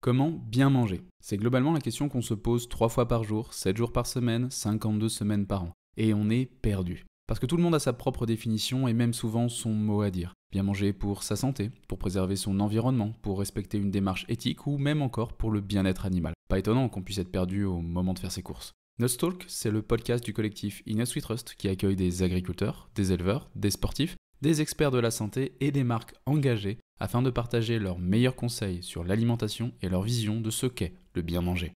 Comment bien manger? C'est globalement la question qu'on se pose 3 fois par jour, 7 jours par semaine, 52 semaines par an. Et on est perdu. Parce que tout le monde a sa propre définition et même souvent son mot à dire. Bien manger pour sa santé, pour préserver son environnement, pour respecter une démarche éthique ou même encore pour le bien-être animal. Pas étonnant qu'on puisse être perdu au moment de faire ses courses. Nutstalk, c'est le podcast du collectif Innes We Trust qui accueille des agriculteurs, des éleveurs, des sportifs, des experts de la santé et des marques engagées afin de partager leurs meilleurs conseils sur l'alimentation et leur vision de ce qu'est le bien manger.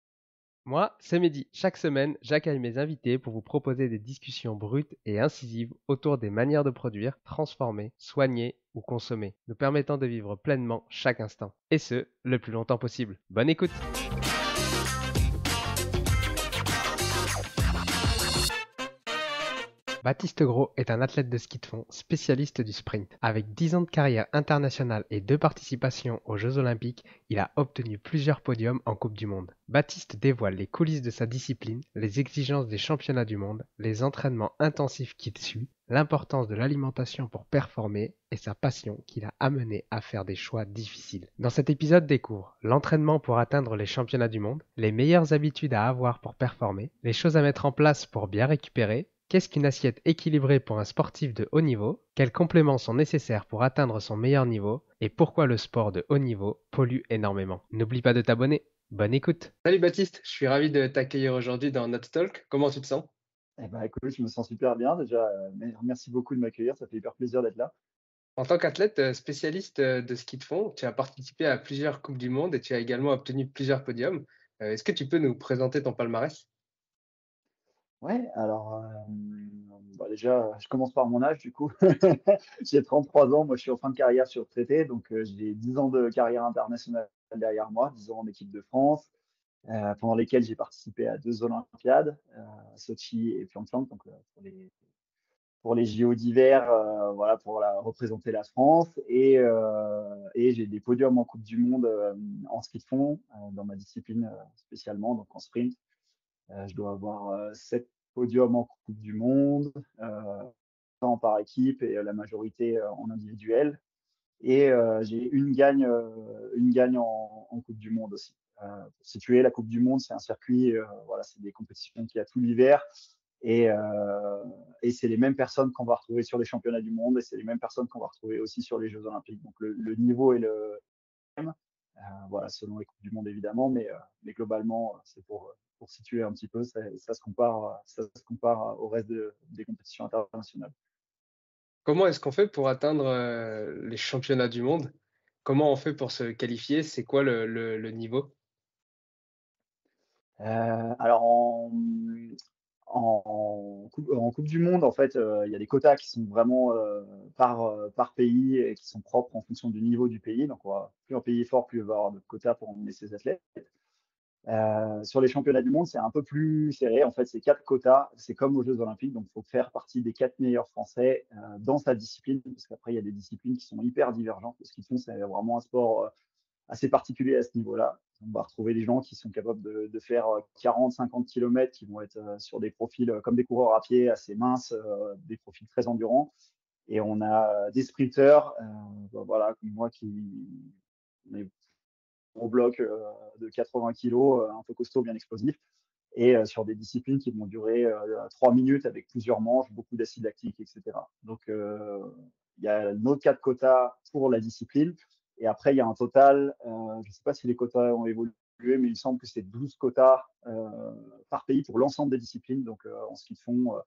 Moi, c'est Mehdi. Chaque semaine, j'accueille mes invités pour vous proposer des discussions brutes et incisives autour des manières de produire, transformer, soigner ou consommer, nous permettant de vivre pleinement chaque instant. Et ce, le plus longtemps possible. Bonne écoute! Baptiste Gros est un athlète de ski de fond, spécialiste du sprint. Avec 10 ans de carrière internationale et 2 participations aux Jeux Olympiques, il a obtenu plusieurs podiums en Coupe du Monde. Baptiste dévoile les coulisses de sa discipline, les exigences des championnats du monde, les entraînements intensifs qu'il suit, l'importance de l'alimentation pour performer et sa passion qui l'a amené à faire des choix difficiles. Dans cet épisode, découvre l'entraînement pour atteindre les championnats du monde, les meilleures habitudes à avoir pour performer, les choses à mettre en place pour bien récupérer. Qu'est-ce qu'une assiette équilibrée pour un sportif de haut niveau? Quels compléments sont nécessaires pour atteindre son meilleur niveau? Et pourquoi le sport de haut niveau pollue énormément? N'oublie pas de t'abonner. Bonne écoute! Salut Baptiste, je suis ravi de t'accueillir aujourd'hui dans notre talk. Comment tu te sens? Eh ben, écoute, je me sens super bien déjà. Merci beaucoup de m'accueillir, ça fait hyper plaisir d'être là. En tant qu'athlète spécialiste de ski de fond, tu as participé à plusieurs Coupes du Monde et tu as également obtenu plusieurs podiums. Est-ce que tu peux nous présenter ton palmarès? Ouais, alors bah, déjà, je commence par mon âge du coup. J'ai 33 ans, moi je suis en fin de carrière, je suis retraité, donc j'ai 10 ans de carrière internationale derrière moi, 10 ans en équipe de France, pendant lesquels j'ai participé à 2 Olympiades, Sochi et Pyeongchang, donc pour les JO d'hiver, voilà, pour représenter la France. Et j'ai des podiums en Coupe du Monde en ski de fond, dans ma discipline spécialement, donc en sprint. Je dois avoir 7 podiums en Coupe du Monde, tant par équipe et la majorité en individuel. Et j'ai une gagne en Coupe du Monde aussi. Pour situer, la Coupe du Monde, c'est un circuit, voilà, c'est des compétitions qu'il y a tout l'hiver. Et, euh, et c'est les mêmes personnes qu'on va retrouver sur les championnats du monde et c'est les mêmes personnes qu'on va retrouver aussi sur les Jeux Olympiques. Donc le niveau est le même, voilà, selon les Coupes du Monde évidemment, mais globalement, c'est pour situer un petit peu, ça se compare au reste des compétitions internationales. Comment est-ce qu'on fait pour atteindre les championnats du monde? Comment on fait pour se qualifier? C'est quoi le niveau? Alors en coupe du monde, en fait, il y a des quotas qui sont vraiment par pays et qui sont propres en fonction du niveau du pays. Donc, plus un pays est fort, plus il va avoir de quotas pour emmener ses athlètes. Sur les championnats du monde, c'est un peu plus serré. En fait, c'est 4 quotas. C'est comme aux Jeux Olympiques. Donc, il faut faire partie des 4 meilleurs Français dans sa discipline. Parce qu'après, il y a des disciplines qui sont hyper divergentes. Ce qu'ils font, c'est vraiment un sport assez particulier à ce niveau-là. On va retrouver des gens qui sont capables de faire 40-50 km, qui vont être sur des profils comme des coureurs à pied assez minces, des profils très endurants. Et on a des sprinteurs, voilà, comme moi qui est gros bloc de 80 kilos, un peu costaud, bien explosif, et sur des disciplines qui vont durer 3 minutes avec plusieurs manches, beaucoup d'acide lactique, etc. Donc, il y a nos 4 quotas pour la discipline. Et après, il y a un total, je ne sais pas si les quotas ont évolué, mais il me semble que c'est 12 quotas par pays pour l'ensemble des disciplines. Donc, en ce qu'ils font,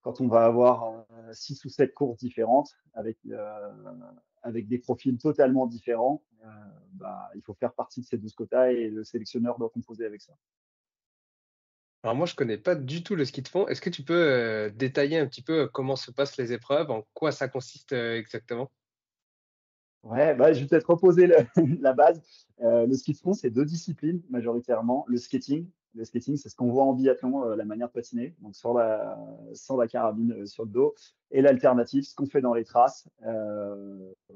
quand on va avoir 6 ou 7 courses différentes avec des profils totalement différents, bah, il faut faire partie de ces 12 quotas et le sélectionneur doit composer avec ça. Alors moi, je connais pas du tout le ski de fond. Est-ce que tu peux détailler un petit peu comment se passent les épreuves, en quoi ça consiste exactement? Ouais, bah, je vais peut-être reposer la base. Le ski de fond, c'est 2 disciplines majoritairement. Le skating. Le skating, c'est ce qu'on voit en biathlon, la manière de patiner, donc sans la carabine sur le dos. Et l'alternative, ce qu'on fait dans les traces.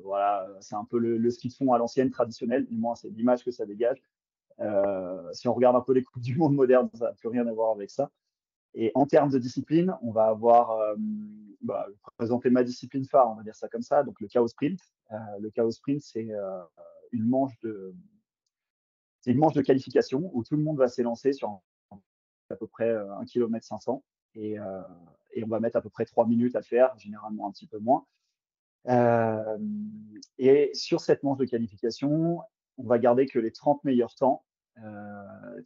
Voilà, c'est un peu le ski de fond à l'ancienne, traditionnel. Du moins, c'est l'image que ça dégage. Si on regarde un peu les coupes du monde modernes, ça n'a plus rien à voir avec ça. Et en termes de discipline, on va avoir présenter ma discipline phare, on va dire ça comme ça, donc le chaos sprint. Le chaos sprint, c'est une manche C'est une manche de qualification où tout le monde va s'élancer sur à peu près 1 km 500 et on va mettre à peu près 3 minutes à le faire, généralement un petit peu moins. Et sur cette manche de qualification, on va garder que les 30 meilleurs temps.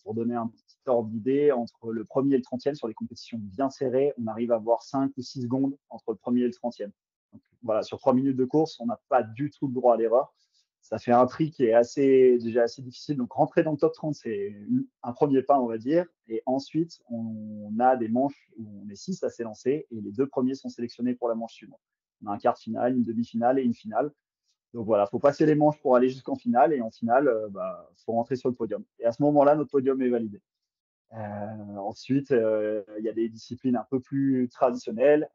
Pour donner un petit ordre d'idée, entre le premier et le 30e, sur les compétitions bien serrées, on arrive à avoir 5 ou 6 secondes entre le premier et le 30e. Donc, voilà, sur 3 minutes de course, on n'a pas du tout le droit à l'erreur. Ça fait un tri qui est déjà assez difficile. Donc, rentrer dans le top 30, c'est un premier pas, on va dire. Et ensuite, on a des manches où on est 6 à s'élancer et les 2 premiers sont sélectionnés pour la manche suivante. On a un quart de finale, une demi-finale et une finale. Donc voilà, il faut passer les manches pour aller jusqu'en finale et en finale, faut rentrer sur le podium. Et à ce moment-là, notre podium est validé. Ensuite, il y a des disciplines un peu plus traditionnelles,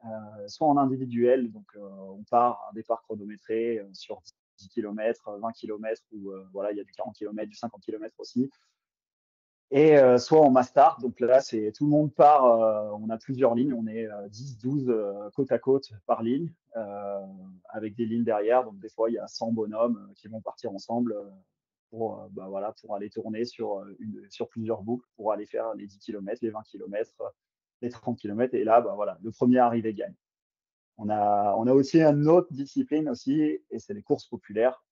soit en individuel, donc on part à un départ chronométré sur 10 km, 20 km, ou voilà, il y a du 40 km, du 50 km aussi. Et soit en mass start, donc là, c'est tout le monde part, on a plusieurs lignes, on est 10, 12 côte à côte par ligne, avec des lignes derrière. Donc des fois, il y a 100 bonhommes qui vont partir ensemble pour aller tourner sur plusieurs boucles, pour aller faire les 10 km, les 20 km, les 30 km. Et là, voilà, le premier arrivé gagne. On a aussi une autre discipline aussi, et c'est les courses populaires,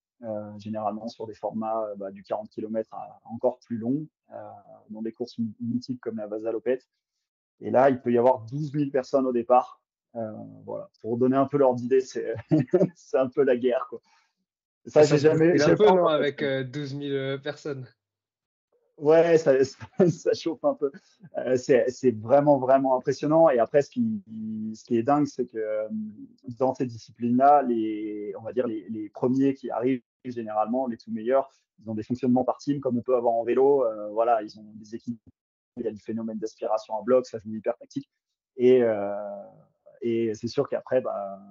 généralement sur des formats du 40 km à encore plus long, dans des courses mythiques comme la Vasalopette. Et là, il peut y avoir 12 000 personnes au départ. Voilà. Pour donner un peu l'ordre d'idée, c'est c'est un peu la guerre, quoi. Ça, Ça se bouscule un j'ai peu, pas non, encore avec fait. 12 000 personnes. Ouais, ça chauffe un peu. C'est vraiment, vraiment impressionnant. Et après, ce qui est dingue, c'est que dans ces disciplines-là, on va dire les premiers qui arrivent, généralement, les tout meilleurs, ils ont des fonctionnements par team comme on peut avoir en vélo. Voilà, ils ont des équipes. Il y a du phénomène d'aspiration à bloc, ça joue hyper tactique. Et, et c'est sûr qu'après,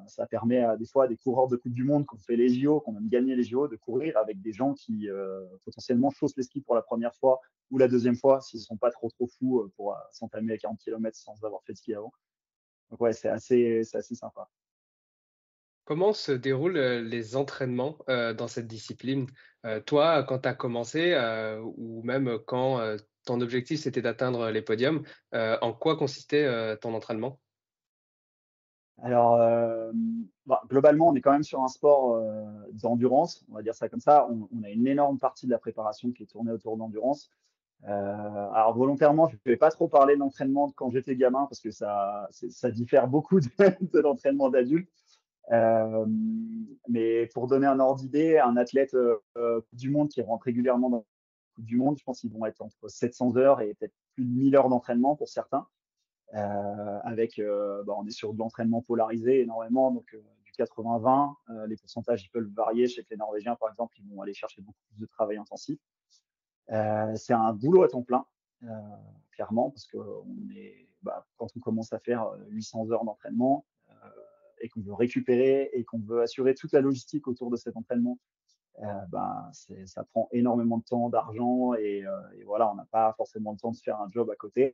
ça permet à des fois à des coureurs de Coupe du Monde qui ont fait les JO, qui ont même gagné les JO, de courir avec des gens qui potentiellement chaussent les skis pour la première fois ou la deuxième fois, s'ils ne sont pas trop fous pour s'entamer à 40 km sans avoir fait de ski avant. Donc ouais, c'est assez sympa. Comment se déroulent les entraînements dans cette discipline? Toi, quand tu as commencé, ou même quand ton objectif c'était d'atteindre les podiums, en quoi consistait ton entraînement? Alors, globalement, on est quand même sur un sport d'endurance, on va dire ça comme ça. On a une énorme partie de la préparation qui est tournée autour d'endurance. Alors volontairement, je ne vais pas trop parler d'entraînement quand j'étais gamin parce que ça diffère beaucoup de l'entraînement d'adulte. Euh, mais pour donner un ordre d'idée, un athlète du monde qui rentre régulièrement dans la Coupe du Monde, je pense qu'ils vont être entre 700 heures et peut-être plus de 1000 heures d'entraînement pour certains. On est sur de l'entraînement polarisé énormément, donc du 80-20. Les pourcentages ils peuvent varier. Je sais que les Norvégiens, par exemple, ils vont aller chercher beaucoup plus de travail intensif. C'est un boulot à temps plein, euh, clairement, parce que quand on commence à faire 800 heures d'entraînement et qu'on veut récupérer et qu'on veut assurer toute la logistique autour de cet entraînement, ça prend énormément de temps, d'argent et voilà, on n'a pas forcément le temps de faire un job à côté.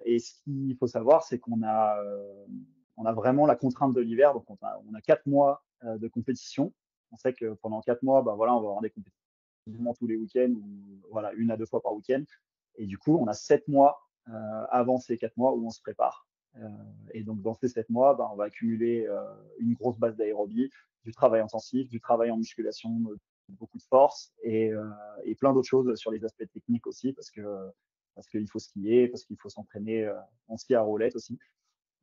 Et ce qu'il faut savoir, c'est on a vraiment la contrainte de l'hiver. Donc, on a 4 mois de compétition. On sait que pendant 4 mois, voilà, on va avoir des compétitions tous les week-ends, ou voilà, 1 à 2 fois par week-end. Et du coup, on a 7 mois avant ces 4 mois où on se prépare. Et donc, dans ces 7 mois, on va accumuler une grosse base d'aérobie, du travail intensif, du travail en musculation, beaucoup de force et plein d'autres choses sur les aspects techniques aussi, parce qu'il faut skier, parce qu'il faut s'entraîner en ski à roulette aussi.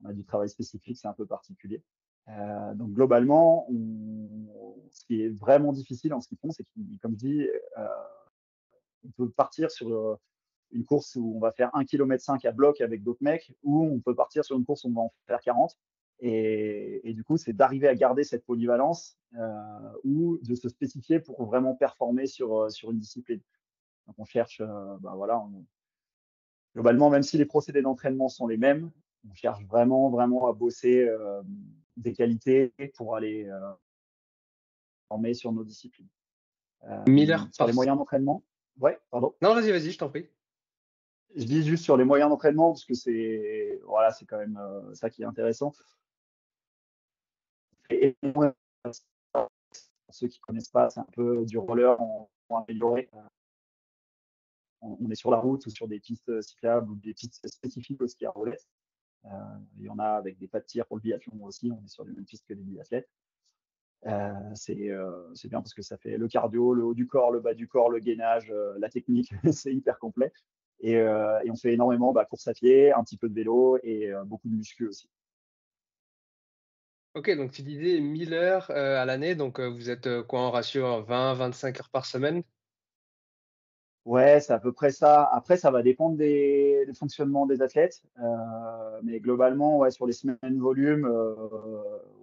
On a du travail spécifique, c'est un peu particulier. Donc globalement, ce qui est vraiment difficile en ski de fond, c'est que, comme je dis, on peut partir sur une course où on va faire 1,5 km à bloc avec d'autres mecs, ou on peut partir sur une course où on va en faire 40. Et du coup, c'est d'arriver à garder cette polyvalence ou de se spécifier pour vraiment performer sur une discipline. Donc on cherche, globalement, même si les procédés d'entraînement sont les mêmes, on cherche vraiment, vraiment à bosser des qualités pour aller former sur nos disciplines. 1000 heures Sur par les s moyens d'entraînement, ouais, pardon. Non, vas-y, je t'en prie. Je dis juste sur les moyens d'entraînement parce que c'est quand même ça qui est intéressant. Et pour ceux qui connaissent pas, c'est un peu du roller améliorés. On est sur la route ou sur des pistes cyclables ou des pistes spécifiques au ski à roulettes. Il y en a avec des pas de tir pour le biathlon aussi, on est sur les mêmes pistes que les biathlètes. C'est bien parce que ça fait le cardio, le haut du corps, le bas du corps, le gainage, la technique, c'est hyper complet. Et on fait énormément course à pied, un petit peu de vélo et beaucoup de muscu aussi. OK, donc tu disais 1000 heures, à l'année, donc vous êtes, quoi en ratio 20-25 heures par semaine? Ouais, c'est à peu près ça. Après, ça va dépendre des fonctionnements des athlètes. Mais globalement, ouais, sur les semaines volume,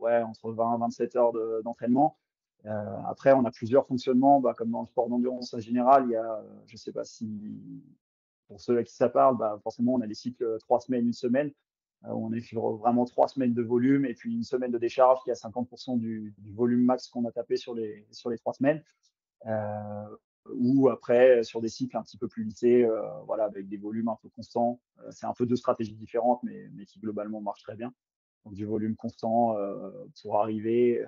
ouais, entre 20 et 27 heures d'entraînement. Euh, Après, on a plusieurs fonctionnements, comme dans le sport d'endurance en général. Il y a, je sais pas si pour ceux à qui ça parle, forcément, on a des cycles 3 semaines, une semaine. On est sur vraiment 3 semaines de volume et puis une semaine de décharge qui a 50% du volume max qu'on a tapé sur les 3 semaines. Euh, ou après sur des cycles un petit peu plus lissés, voilà, avec des volumes un peu constants. C'est un peu deux stratégies différentes, mais qui globalement marchent très bien. Donc du volume constant pour arriver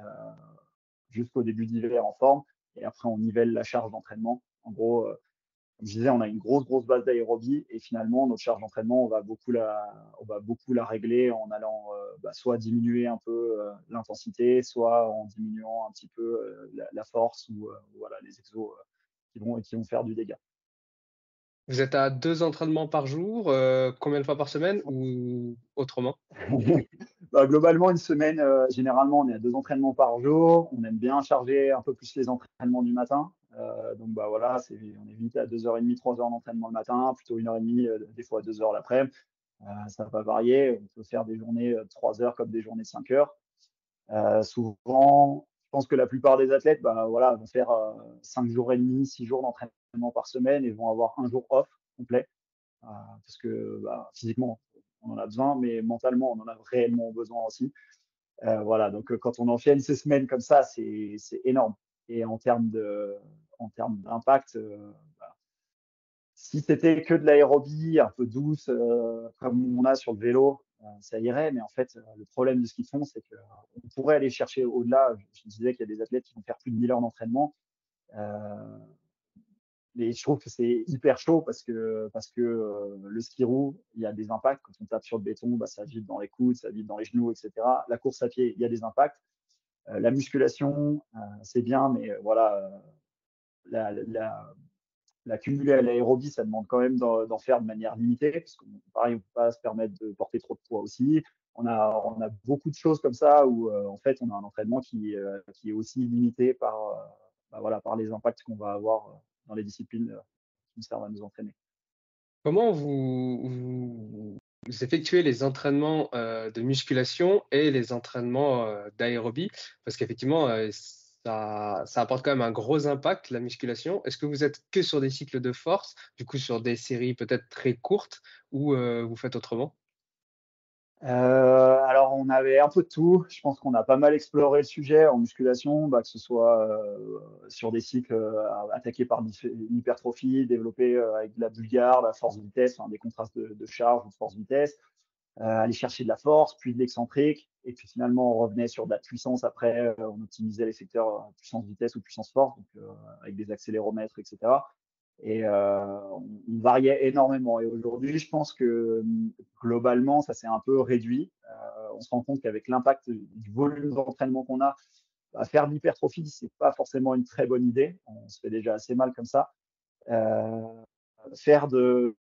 jusqu'au début d'hiver en forme. Et après, on nivelle la charge d'entraînement. En gros, comme je disais, on a une grosse base d'aérobie et finalement, notre charge d'entraînement, on va beaucoup la régler en allant soit diminuer un peu l'intensité, soit en diminuant un petit peu la force ou voilà, les exos qui vont faire du dégât. Vous êtes à 2 entraînements par jour, combien de fois par semaine ou autrement? Globalement, une semaine, généralement, on est à 2 entraînements par jour. On aime bien charger un peu plus les entraînements du matin. Donc voilà, on est vite à 2h30, 3 heures d'entraînement le matin, plutôt 1h30, des fois 2 heures l'après-midi. Ça va varier. On peut faire des journées de 3 heures comme des journées de 5 heures. Souvent, je pense que la plupart des athlètes voilà, vont faire 5 jours et demi, 6 jours d'entraînement par semaine et vont avoir un jour off complet. Parce que physiquement, on en a besoin, mais mentalement, on en a réellement besoin aussi. Voilà, donc quand on enchaîne ces semaines comme ça, c'est énorme. Et en termes d'impact, si c'était que de l'aérobie un peu douce, comme on a sur le vélo, ça irait. Mais en fait, le problème de ce qu'ils font, c'est qu'on pourrait aller chercher au-delà. Je disais qu'il y a des athlètes qui vont faire plus de 1000 heures d'entraînement. Euh, mais je trouve que c'est hyper chaud parce que le ski roue, il y a des impacts. Quand on tape sur le béton, ça vibre dans les coudes, ça vibre dans les genoux, etc. La course à pied, il y a des impacts. La musculation, c'est bien, mais voilà, la cumuler à l'aérobie, ça demande quand même d'en faire de manière limitée, parce qu'on pareil, on peut pas se permettre de porter trop de poids aussi. On a beaucoup de choses comme ça où en fait on a un entraînement qui est aussi limité voilà, par les impacts qu'on va avoir dans les disciplines qui nous servent à nous entraîner. Comment vous effectuez les entraînements, de musculation et les entraînements, d'aérobie? Parce qu'effectivement, ça apporte quand même un gros impact, la musculation. Est-ce que vous êtes que sur des cycles de force, du coup sur des séries peut-être très courtes ou, vous faites autrement? Alors on avait un peu de tout. Je pense qu'on a pas mal exploré le sujet en musculation, que ce soit sur des cycles attaqués par l'hypertrophie, développés avec de la bulgare, la force-vitesse, des contrastes de charge ou de force-vitesse, aller chercher de la force, puis de l'excentrique, et puis finalement on revenait sur de la puissance après, on optimisait les secteurs puissance-vitesse ou puissance-force, donc avec des accéléromètres, etc. Et on variait énormément. Et aujourd'hui, je pense que globalement, ça s'est un peu réduit. On se rend compte qu'avec l'impact du volume d'entraînement qu'on a, faire de l'hypertrophie, c'est pas forcément une très bonne idée. On se fait déjà assez mal comme ça. Euh, faire de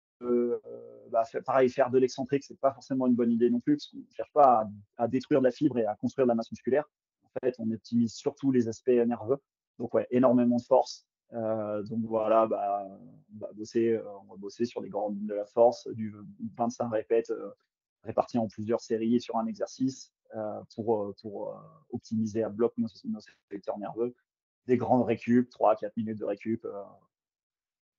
pareil, faire de l'excentrique, c'est pas forcément une bonne idée non plus, parce qu'on ne cherche pas à détruire de la fibre et à construire de la masse musculaire. En fait, on optimise surtout les aspects nerveux. Donc ouais, énormément de force. Donc voilà, on va bosser sur les grandes lignes de la force, du 25 répètes répartis en plusieurs séries sur un exercice pour optimiser à bloc nos secteurs nerveux. Des grandes récup, 3-4 minutes de récup.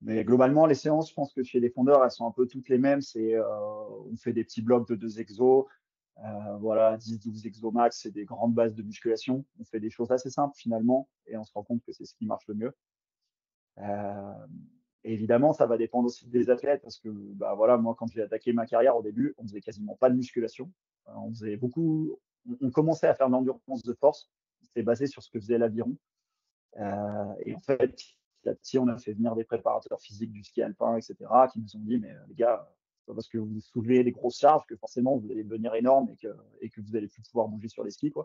Mais globalement, les séances, je pense que chez les fondeurs, elles sont un peu toutes les mêmes. On fait des petits blocs de 2 exos, voilà, 10-12 exos max, c'est des grandes bases de musculation. On fait des choses assez simples finalement, et on se rend compte que c'est ce qui marche le mieux. Euh, et évidemment, ça va dépendre aussi des athlètes, parce que voilà, moi, quand j'ai attaqué ma carrière au début, on faisait quasiment pas de musculation. On commençait à faire de l'endurance de force. C'était basé sur ce que faisait l'aviron. Et en fait, petit à petit, on a fait venir des préparateurs physiques du ski alpin, etc., qui nous ont dit, mais les gars, c'est pas parce que vous soulevez des grosses charges que forcément vous allez devenir énorme et que vous allez plus pouvoir bouger sur les skis, quoi.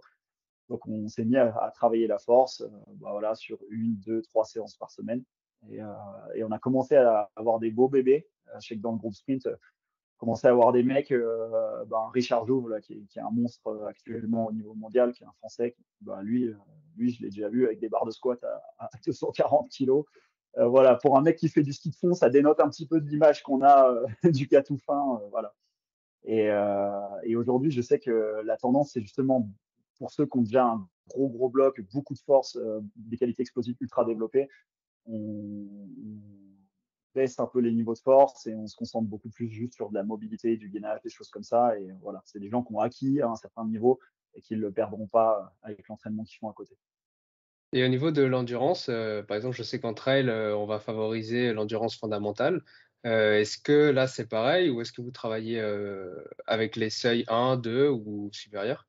Donc on s'est mis à travailler la force, voilà, sur une, deux, trois séances par semaine. Et, euh, et on a commencé à avoir des beaux bébés. Je sais que dans le groupe sprint, commençait à avoir des mecs, Richard Jouve, là, qui est un monstre actuellement au niveau mondial, qui est un Français. Lui, je l'ai déjà vu avec des barres de squat à 240 kilos. Voilà, pour un mec qui fait du ski de fond, ça dénote un petit peu de l'image qu'on a du gars tout fin. Voilà. Et aujourd'hui, je sais que la tendance, c'est justement pour ceux qui ont déjà un gros bloc, beaucoup de force, des qualités explosives ultra développées, on baisse un peu les niveaux de force et on se concentre beaucoup plus juste sur de la mobilité, du gainage, des choses comme ça. Et voilà, c'est des gens qui ont acquis à un certain niveau et qui ne le perdront pas avec l'entraînement qu'ils font à côté. Et au niveau de l'endurance, par exemple, je sais qu'en trail, on va favoriser l'endurance fondamentale. Est-ce que là, c'est pareil ou est-ce que vous travaillez, avec les seuils 1, 2 ou supérieurs?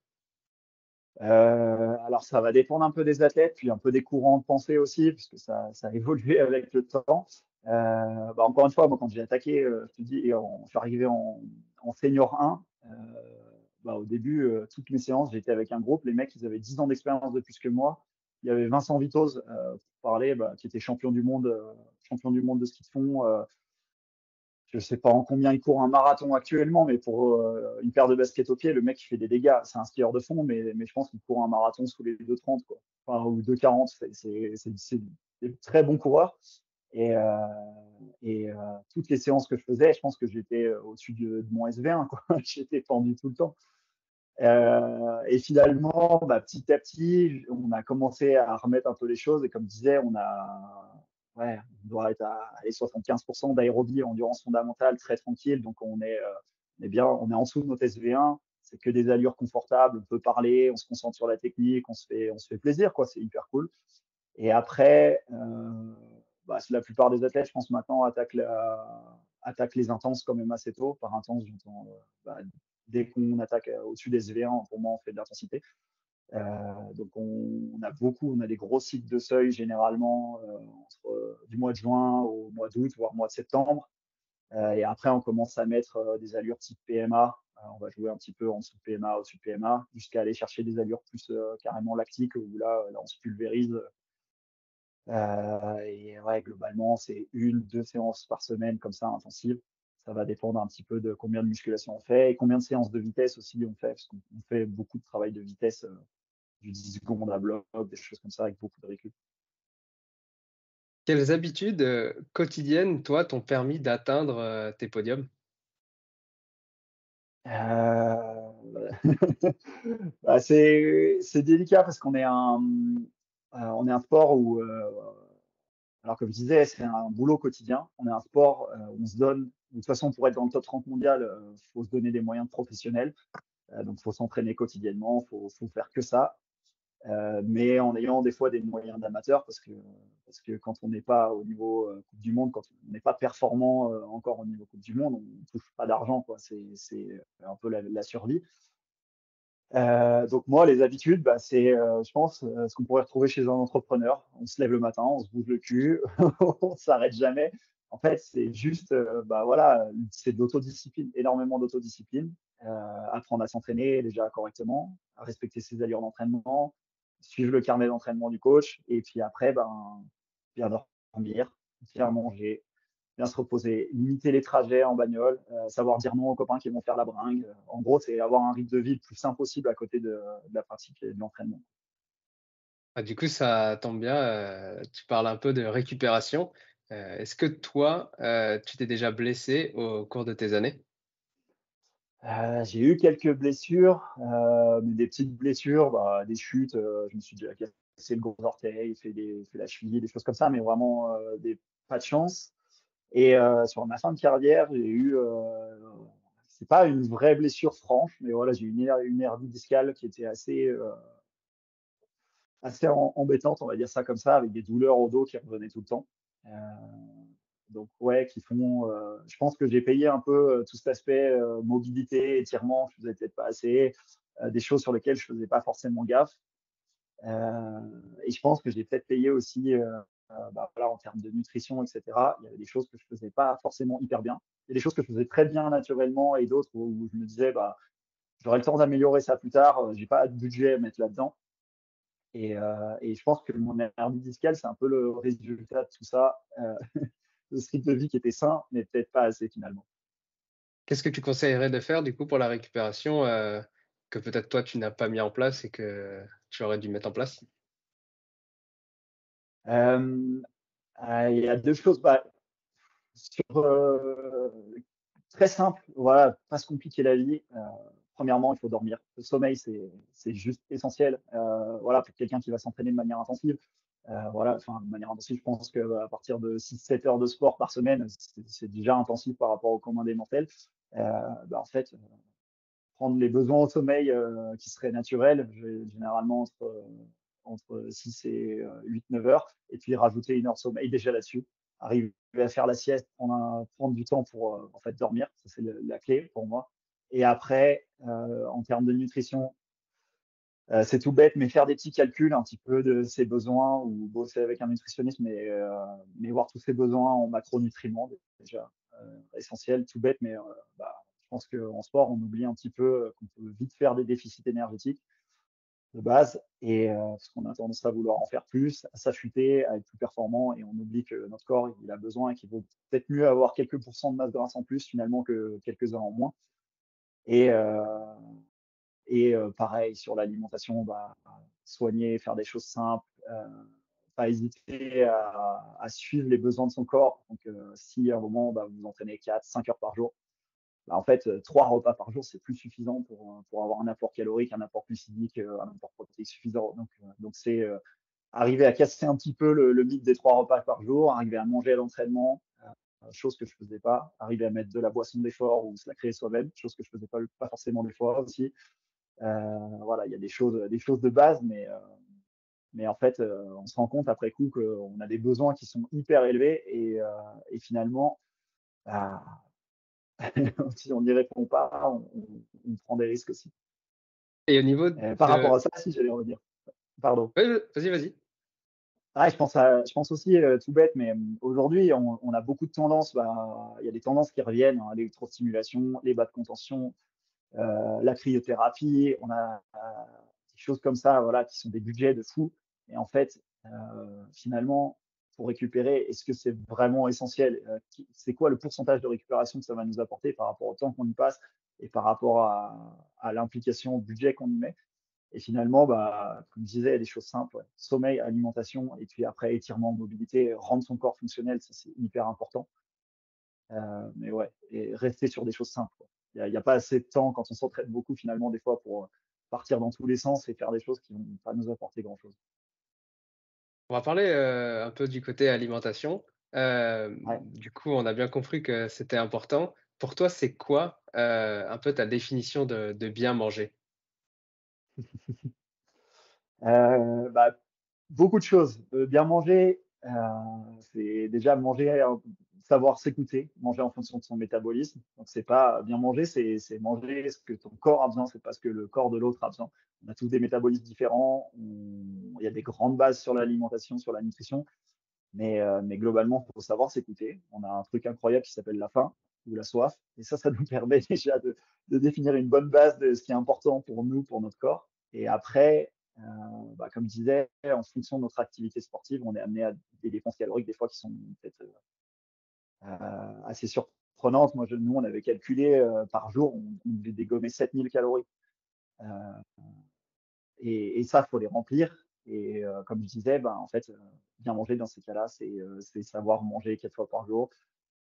Alors, ça va dépendre un peu des athlètes, puis un peu des courants de pensée aussi, puisque ça a évolué avec le temps. Encore une fois, moi, quand j'ai attaqué, je te dis, je suis arrivé en senior 1. Au début, toutes mes séances, j'étais avec un groupe. Les mecs, ils avaient 10 ans d'expérience de plus que moi. Il y avait Vincent Vitoz, pour parler, qui était champion du monde de ski de fond. Je sais pas en combien il court un marathon actuellement, mais pour une paire de baskets au pied, le mec il fait des dégâts. C'est un skieur de fond, mais je pense qu'il court un marathon sous les 2,30 quoi. Enfin, ou 2,40. C'est des très bons coureurs. Et, euh, et toutes les séances que je faisais, je pense que j'étais au-dessus de mon SV1, quoi. J'étais pendu tout le temps. Et finalement, petit à petit, on a commencé à remettre un peu les choses. Et comme je disais, on doit être à allez, 75% d'aérobie, endurance fondamentale, très tranquille. Donc on est bien, on est en dessous de notre SV1. C'est que des allures confortables. On peut parler, on se concentre sur la technique, on se fait plaisir, quoi. C'est hyper cool. Et après, la plupart des athlètes, je pense maintenant, attaquent les intenses quand même assez tôt. Par intense, j'entends dès qu'on attaque au-dessus des SV1, pour moi, on fait de l'intensité. Donc on a des gros cycles de seuil généralement entre du mois de juin au mois d'août, voire mois de septembre. Et après, on commence à mettre des allures type PMA. On va jouer un petit peu en dessous de PMA, au-dessus de PMA, jusqu'à aller chercher des allures plus carrément lactiques, où là, on se pulvérise. Et ouais, globalement, c'est une, deux séances par semaine comme ça, intensives. Ça va dépendre un petit peu de combien de musculation on fait et combien de séances de vitesse aussi on fait, parce qu'on fait beaucoup de travail de vitesse, du 10 secondes à bloc, des choses comme ça, avec beaucoup de récup. Quelles habitudes, quotidiennes, toi, t'ont permis d'atteindre, tes podiums? C'est délicat parce on est un sport où, alors comme je disais, c'est un boulot quotidien. On est un sport où on se donne, de toute façon, pour être dans le top 30 mondial, faut se donner des moyens professionnels. Donc, faut s'entraîner quotidiennement, faut faire que ça. Mais en ayant des fois des moyens d'amateur, parce que quand on n'est pas au niveau Coupe du Monde, quand on n'est pas performant encore au niveau Coupe du Monde, on ne touche pas d'argent, quoi. C'est un peu la survie. Donc moi, les habitudes, c'est, je pense, ce qu'on pourrait retrouver chez un entrepreneur. On se lève le matin, on se bouge le cul, on s'arrête jamais. En fait, c'est juste, voilà, c'est de l'autodiscipline, énormément d'autodiscipline. Apprendre à s'entraîner déjà correctement, à respecter ses allures d'entraînement, suivre le carnet d'entraînement du coach, et puis après, bien dormir, bien manger, bien se reposer, limiter les trajets en bagnole, savoir dire non aux copains qui vont faire la bringue. En gros, c'est avoir un rythme de vie le plus simple possible à côté de la pratique et de l'entraînement. Ah, du coup, ça tombe bien, tu parles un peu de récupération. Est-ce que toi, tu t'es déjà blessé au cours de tes années? J'ai eu quelques blessures, mais des petites blessures, des chutes. Je me suis déjà cassé le gros orteil, fait la cheville, des choses comme ça, mais vraiment pas de chance. Et sur ma fin de carrière, j'ai eu, c'est pas une vraie blessure franche, mais voilà, j'ai eu une hernie discale qui était assez embêtante, on va dire ça comme ça, avec des douleurs au dos qui revenaient tout le temps. Euh, donc ouais, je pense que j'ai payé un peu tout cet aspect mobilité, étirement, je faisais peut-être pas assez, des choses sur lesquelles je faisais pas forcément gaffe. Et je pense que j'ai peut-être payé aussi voilà, en termes de nutrition, etc., il y avait des choses que je faisais pas forcément hyper bien. Il y a des choses que je faisais très bien naturellement et d'autres où je me disais, bah, j'aurai le temps d'améliorer ça plus tard, j'ai pas de budget à mettre là-dedans. Et je pense que mon hernie discale, c'est un peu le résultat de tout ça, de ce rythme de vie qui était sain, mais peut-être pas assez finalement. Qu'est-ce que tu conseillerais de faire du coup pour la récupération, que peut-être toi tu n'as pas mis en place et que tu aurais dû mettre en place? Hem, il y a 2 choses, bah, sur, très simple, voilà, pas se compliquer la vie. Premièrement, il faut dormir. Le sommeil, c'est juste essentiel. Voilà, pour quelqu'un qui va s'entraîner de manière intensive, voilà, enfin, de manière intensive, je pense qu'à partir de 6-7 heures de sport par semaine, c'est déjà intensif par rapport au commun des mortels. Heu, bah, en fait, prendre les besoins au sommeil, qui seraient naturels, généralement entre 6 et 8-9 heures, et puis rajouter 1 heure de sommeil déjà là-dessus. Arriver à faire la sieste, prendre du temps pour, en fait, dormir, ça c'est le la clé pour moi. Et après, en termes de nutrition, c'est tout bête, mais faire des petits calculs un petit peu de ses besoins, ou bosser avec un nutritionniste, mais voir tous ses besoins en macronutriments déjà, essentiel, tout bête, mais bah, je pense qu'en sport, on oublie un petit peu, qu'on peut vite faire des déficits énergétiques de base, et parce qu'on a tendance à vouloir en faire plus, à s'affûter, à être plus performant, et on oublie que notre corps, il a besoin, et qu'il vaut peut-être mieux avoir quelques pourcents de masse grasse en plus finalement que quelques-uns en moins. Et pareil sur l'alimentation, bah, soigner, faire des choses simples, pas hésiter à suivre les besoins de son corps. Donc si à un moment, bah, vous vous entraînez 4-5 heures par jour, bah, en fait, 3 repas par jour, c'est plus suffisant pour avoir un apport calorique, un apport glucidique, un apport protéique suffisant. Donc c'est, arriver à casser un petit peu le mythe des 3 repas par jour, arriver à manger à l'entraînement, chose que je faisais pas, arriver à mettre de la boisson d'effort ou se la créer soi-même, chose que je faisais pas forcément des fois aussi. Voilà, il y a des choses de base, mais en fait, on se rend compte après coup qu'on a des besoins qui sont hyper élevés, et finalement, bah, si on n'y répond pas, on prend des risques aussi. Et au niveau Par rapport de à ça, si j'allais revenir, pardon. ouais, vas-y, vas-y. Ah, je pense aussi, tout bête, mais aujourd'hui, on a beaucoup de tendances. Bah, il y a des tendances qui reviennent, hein, l'électrostimulation, les bas de contention, la cryothérapie. On a des choses comme ça, voilà, qui sont des budgets de fou. Et en fait, finalement, pour récupérer, est-ce que c'est vraiment essentiel? C'est quoi le pourcentage de récupération que ça va nous apporter par rapport au temps qu'on y passe, et par rapport à l'implication au budget qu'on y met? Et finalement, bah, comme je disais, il y a des choses simples, ouais. Sommeil, alimentation, et puis après étirement, mobilité, rendre son corps fonctionnel, ça c'est hyper important. Mais ouais, et rester sur des choses simples, quoi. Il y a pas assez de temps quand on s'entraîne beaucoup finalement des fois pour, partir dans tous les sens et faire des choses qui vont pas nous apporter grand-chose. On va parler, un peu du côté alimentation. Ouais. Du coup, on a bien compris que c'était important. Pour toi, c'est quoi, un peu ta définition de bien manger? Bah, beaucoup de choses. Bien manger, c'est déjà manger, savoir s'écouter, manger en fonction de son métabolisme. Donc c'est pas bien manger, c'est manger ce que ton corps a besoin, c'est pas ce que le corps de l'autre a besoin. On a tous des métabolismes différents, il y a des grandes bases sur l'alimentation, sur la nutrition, mais globalement, il faut savoir s'écouter. On a un truc incroyable qui s'appelle la faim ou la soif, et ça nous permet déjà de définir une bonne base de ce qui est important pour nous, pour notre corps. Et après, bah, comme je disais, en fonction de notre activité sportive, on est amené à des dépenses caloriques des fois qui sont peut-être assez surprenantes. Nous, on avait calculé par jour, on devait dégommer 7000 calories. Euh, et ça, faut les remplir. Et comme je disais, ben, en fait, bien manger dans ces cas-là, c'est savoir manger 4 fois par jour,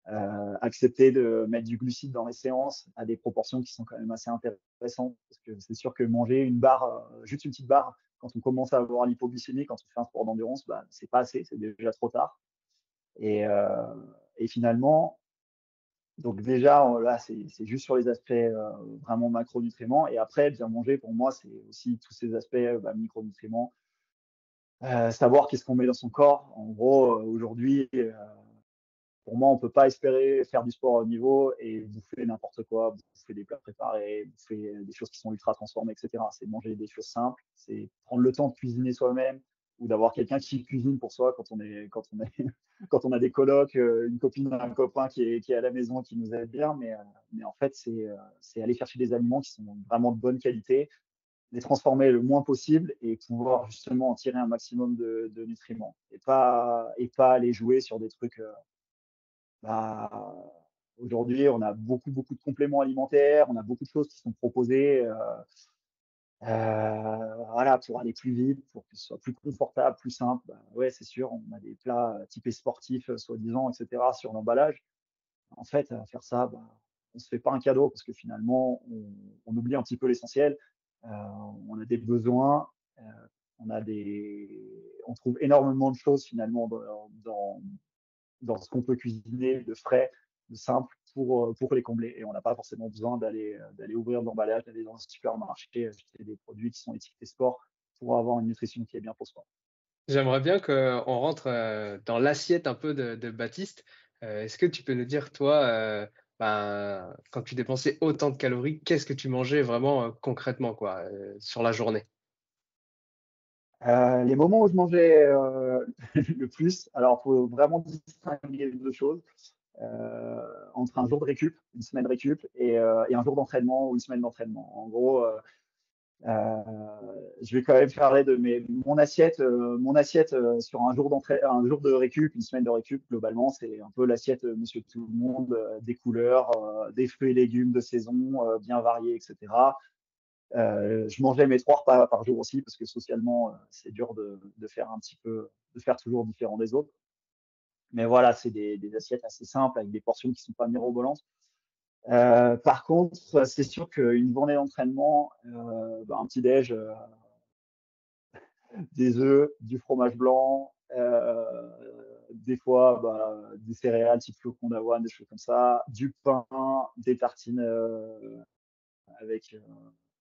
accepter de mettre du glucide dans les séances à des proportions qui sont quand même assez intéressantes. Parce que c'est sûr que manger une barre, juste une petite barre, quand on commence à avoir l'hypoglycémie, quand on fait un sport d'endurance, bah, c'est pas assez, c'est déjà trop tard. Et, euh, et finalement, donc déjà, là, c'est juste sur les aspects vraiment macronutriments. Et après, bien manger, pour moi, c'est aussi tous ces aspects bah, micronutriments. Savoir qu'est-ce qu'on met dans son corps. En gros, aujourd'hui, pour moi, on peut pas espérer faire du sport à haut niveau et bouffer n'importe quoi, bouffer des plats préparés, bouffer des choses qui sont ultra transformées, etc. C'est manger des choses simples, c'est prendre le temps de cuisiner soi-même, ou d'avoir quelqu'un qui cuisine pour soi quand on a des colocs, une copine, un copain qui est à la maison, qui nous aide bien. Mais en fait, c'est aller chercher des aliments qui sont vraiment de bonne qualité, les transformer le moins possible et pouvoir justement en tirer un maximum de nutriments et pas aller jouer sur des trucs. Bah, aujourd'hui, on a beaucoup de compléments alimentaires, on a beaucoup de choses qui sont proposées. Voilà, pour aller plus vite, pour que ce soit plus confortable, plus simple. Bah, ouais, c'est sûr, on a des plats typés sportifs, soi-disant, etc., sur l'emballage. En fait, à faire ça, bah, on se fait pas un cadeau parce que finalement, on oublie un petit peu l'essentiel. Euh, on a des besoins, euh, on trouve énormément de choses finalement dans ce qu'on peut cuisiner de frais, de simple pour les combler. Et on n'a pas forcément besoin d'aller ouvrir de l'emballage, d'aller dans un supermarché, acheter des produits qui sont étiquetés sport pour avoir une nutrition qui est bien pour soi. J'aimerais bien qu'on rentre, dans l'assiette un peu de Baptiste. Est-ce que tu peux nous dire, toi, ben, quand tu dépensais autant de calories, qu'est-ce que tu mangeais vraiment, concrètement, quoi, sur la journée? Les moments où je mangeais le plus, alors il faut vraiment distinguer deux choses. Entre un jour de récup, une semaine de récup, et un jour d'entraînement ou une semaine d'entraînement. En gros, je vais quand même parler de mon assiette sur un jour de récup, une semaine de récup. Globalement, c'est un peu l'assiette Monsieur Tout le Monde, des couleurs, des fruits et légumes de saison, bien variés, etc. Je mangeais mes 3 repas par jour aussi parce que socialement, c'est dur de faire de faire toujours différent des autres. Mais voilà, c'est des assiettes assez simples avec des portions qui sont pas mirobolantes. Par contre, c'est sûr qu'une journée d'entraînement, bah, un petit déj, des œufs, du fromage blanc, des fois des céréales type flocons d'avoine, des choses comme ça, du pain, des tartines avec,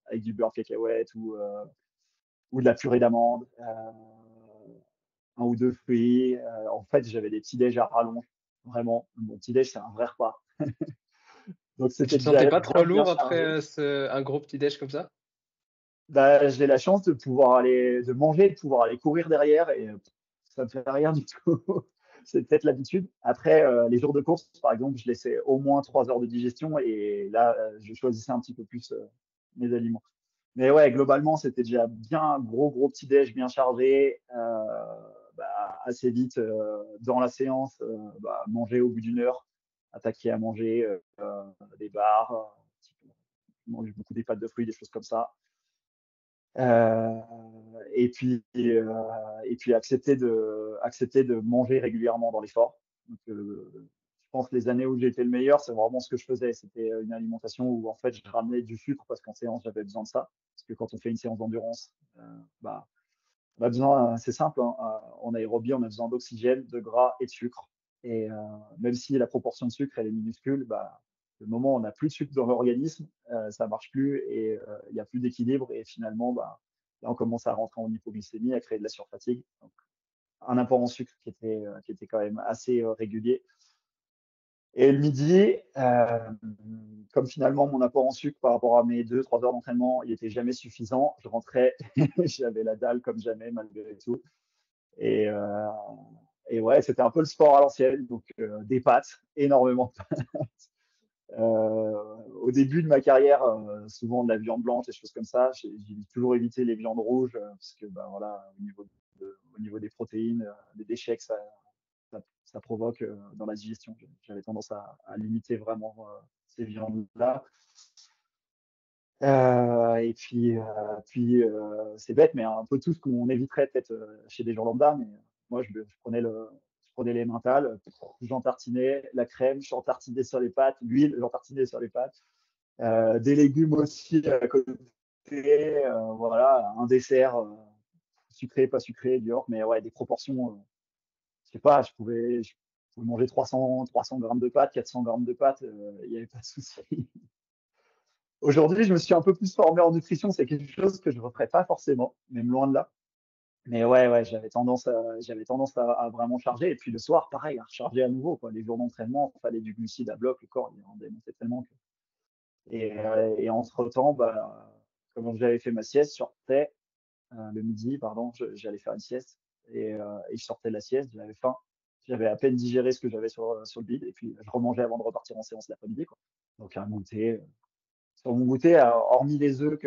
avec du beurre de cacahuète ou de la purée d'amande, un ou deux fruits. En fait, j'avais des petits déj à rallonge. Vraiment, mon petit déj, c'est un vrai repas. Donc Et tu c'était te sentais déjà pas trop bien lourd après, chargé. un gros petit déj comme ça? Bah, j'ai la chance de manger, de pouvoir aller courir derrière et ça me fait rien du tout. C'est peut-être l'habitude. Après, les jours de course, par exemple, je laissais au moins 3 heures de digestion et là, je choisissais un petit peu plus mes aliments. Mais ouais, globalement, c'était déjà bien un gros petit déj bien chargé. Assez vite dans la séance, manger au bout d'une heure, attaquer à manger des bars, manger beaucoup des pâtes de fruits, des choses comme ça. Euh, et puis accepter de manger régulièrement dans l'effort. Donc, je pense que les années où j'ai été le meilleur, c'est vraiment ce que je faisais. C'était une alimentation où en fait je ramenais du sucre parce qu'en séance j'avais besoin de ça. Parce que quand on fait une séance d'endurance, bah, on a besoin, c'est simple, hein, en aérobie, on a besoin d'oxygène, de gras et de sucre. Et même si la proportion de sucre elle est minuscule, bah, le moment où on n'a plus de sucre dans l'organisme, ça marche plus et il n'y a plus d'équilibre. Et finalement, bah, là, on commence à rentrer en hypoglycémie, à créer de la surfatigue. Donc, un apport en sucre qui était quand même assez régulier. Et le midi, comme finalement mon apport en sucre par rapport à mes 2, 3 heures d'entraînement, il était jamais suffisant, je rentrais, j'avais la dalle comme jamais malgré tout. Et, euh, et ouais, c'était un peu le sport à l'ancienne, donc des pâtes, énormément de pâtes. Au début de ma carrière, souvent de la viande blanche, des choses comme ça. J'ai toujours évité les viandes rouges parce que ben voilà, au niveau des protéines, des déchets que ça provoque dans la digestion. J'avais tendance à limiter vraiment ces viandes-là. C'est bête, mais un peu tout ce qu'on éviterait peut-être chez des gens lambda. Mais moi, je prenais les mentales, j'en tartinais, la crème, j'en tartinais sur les pâtes, l'huile, j'en tartinais sur les pâtes, des légumes aussi à côté, voilà, un dessert sucré, pas sucré, dur, mais ouais, des proportions. Je sais pas, je pouvais manger 300 grammes de pâtes, 400 grammes de pâtes, il n'y avait pas de souci. Aujourd'hui, je me suis un peu plus formé en nutrition. C'est quelque chose que je ne referais pas forcément, même loin de là. Mais ouais, j'avais tendance à vraiment charger. Et puis le soir, pareil, à recharger à nouveau, quoi. Les jours d'entraînement, il fallait du glucide à bloc. Le corps, il en démontait tellement que. Et entre-temps, comme j'avais fait ma sieste, je sortais le midi, pardon, j'allais faire une sieste. et je sortais de la sieste, j'avais faim. J'avais à peine digéré ce que j'avais sur le bide et puis je remangeais avant de repartir en séance l'après-midi, quoi. Donc un goûter. Sur mon goûter, hormis les œufs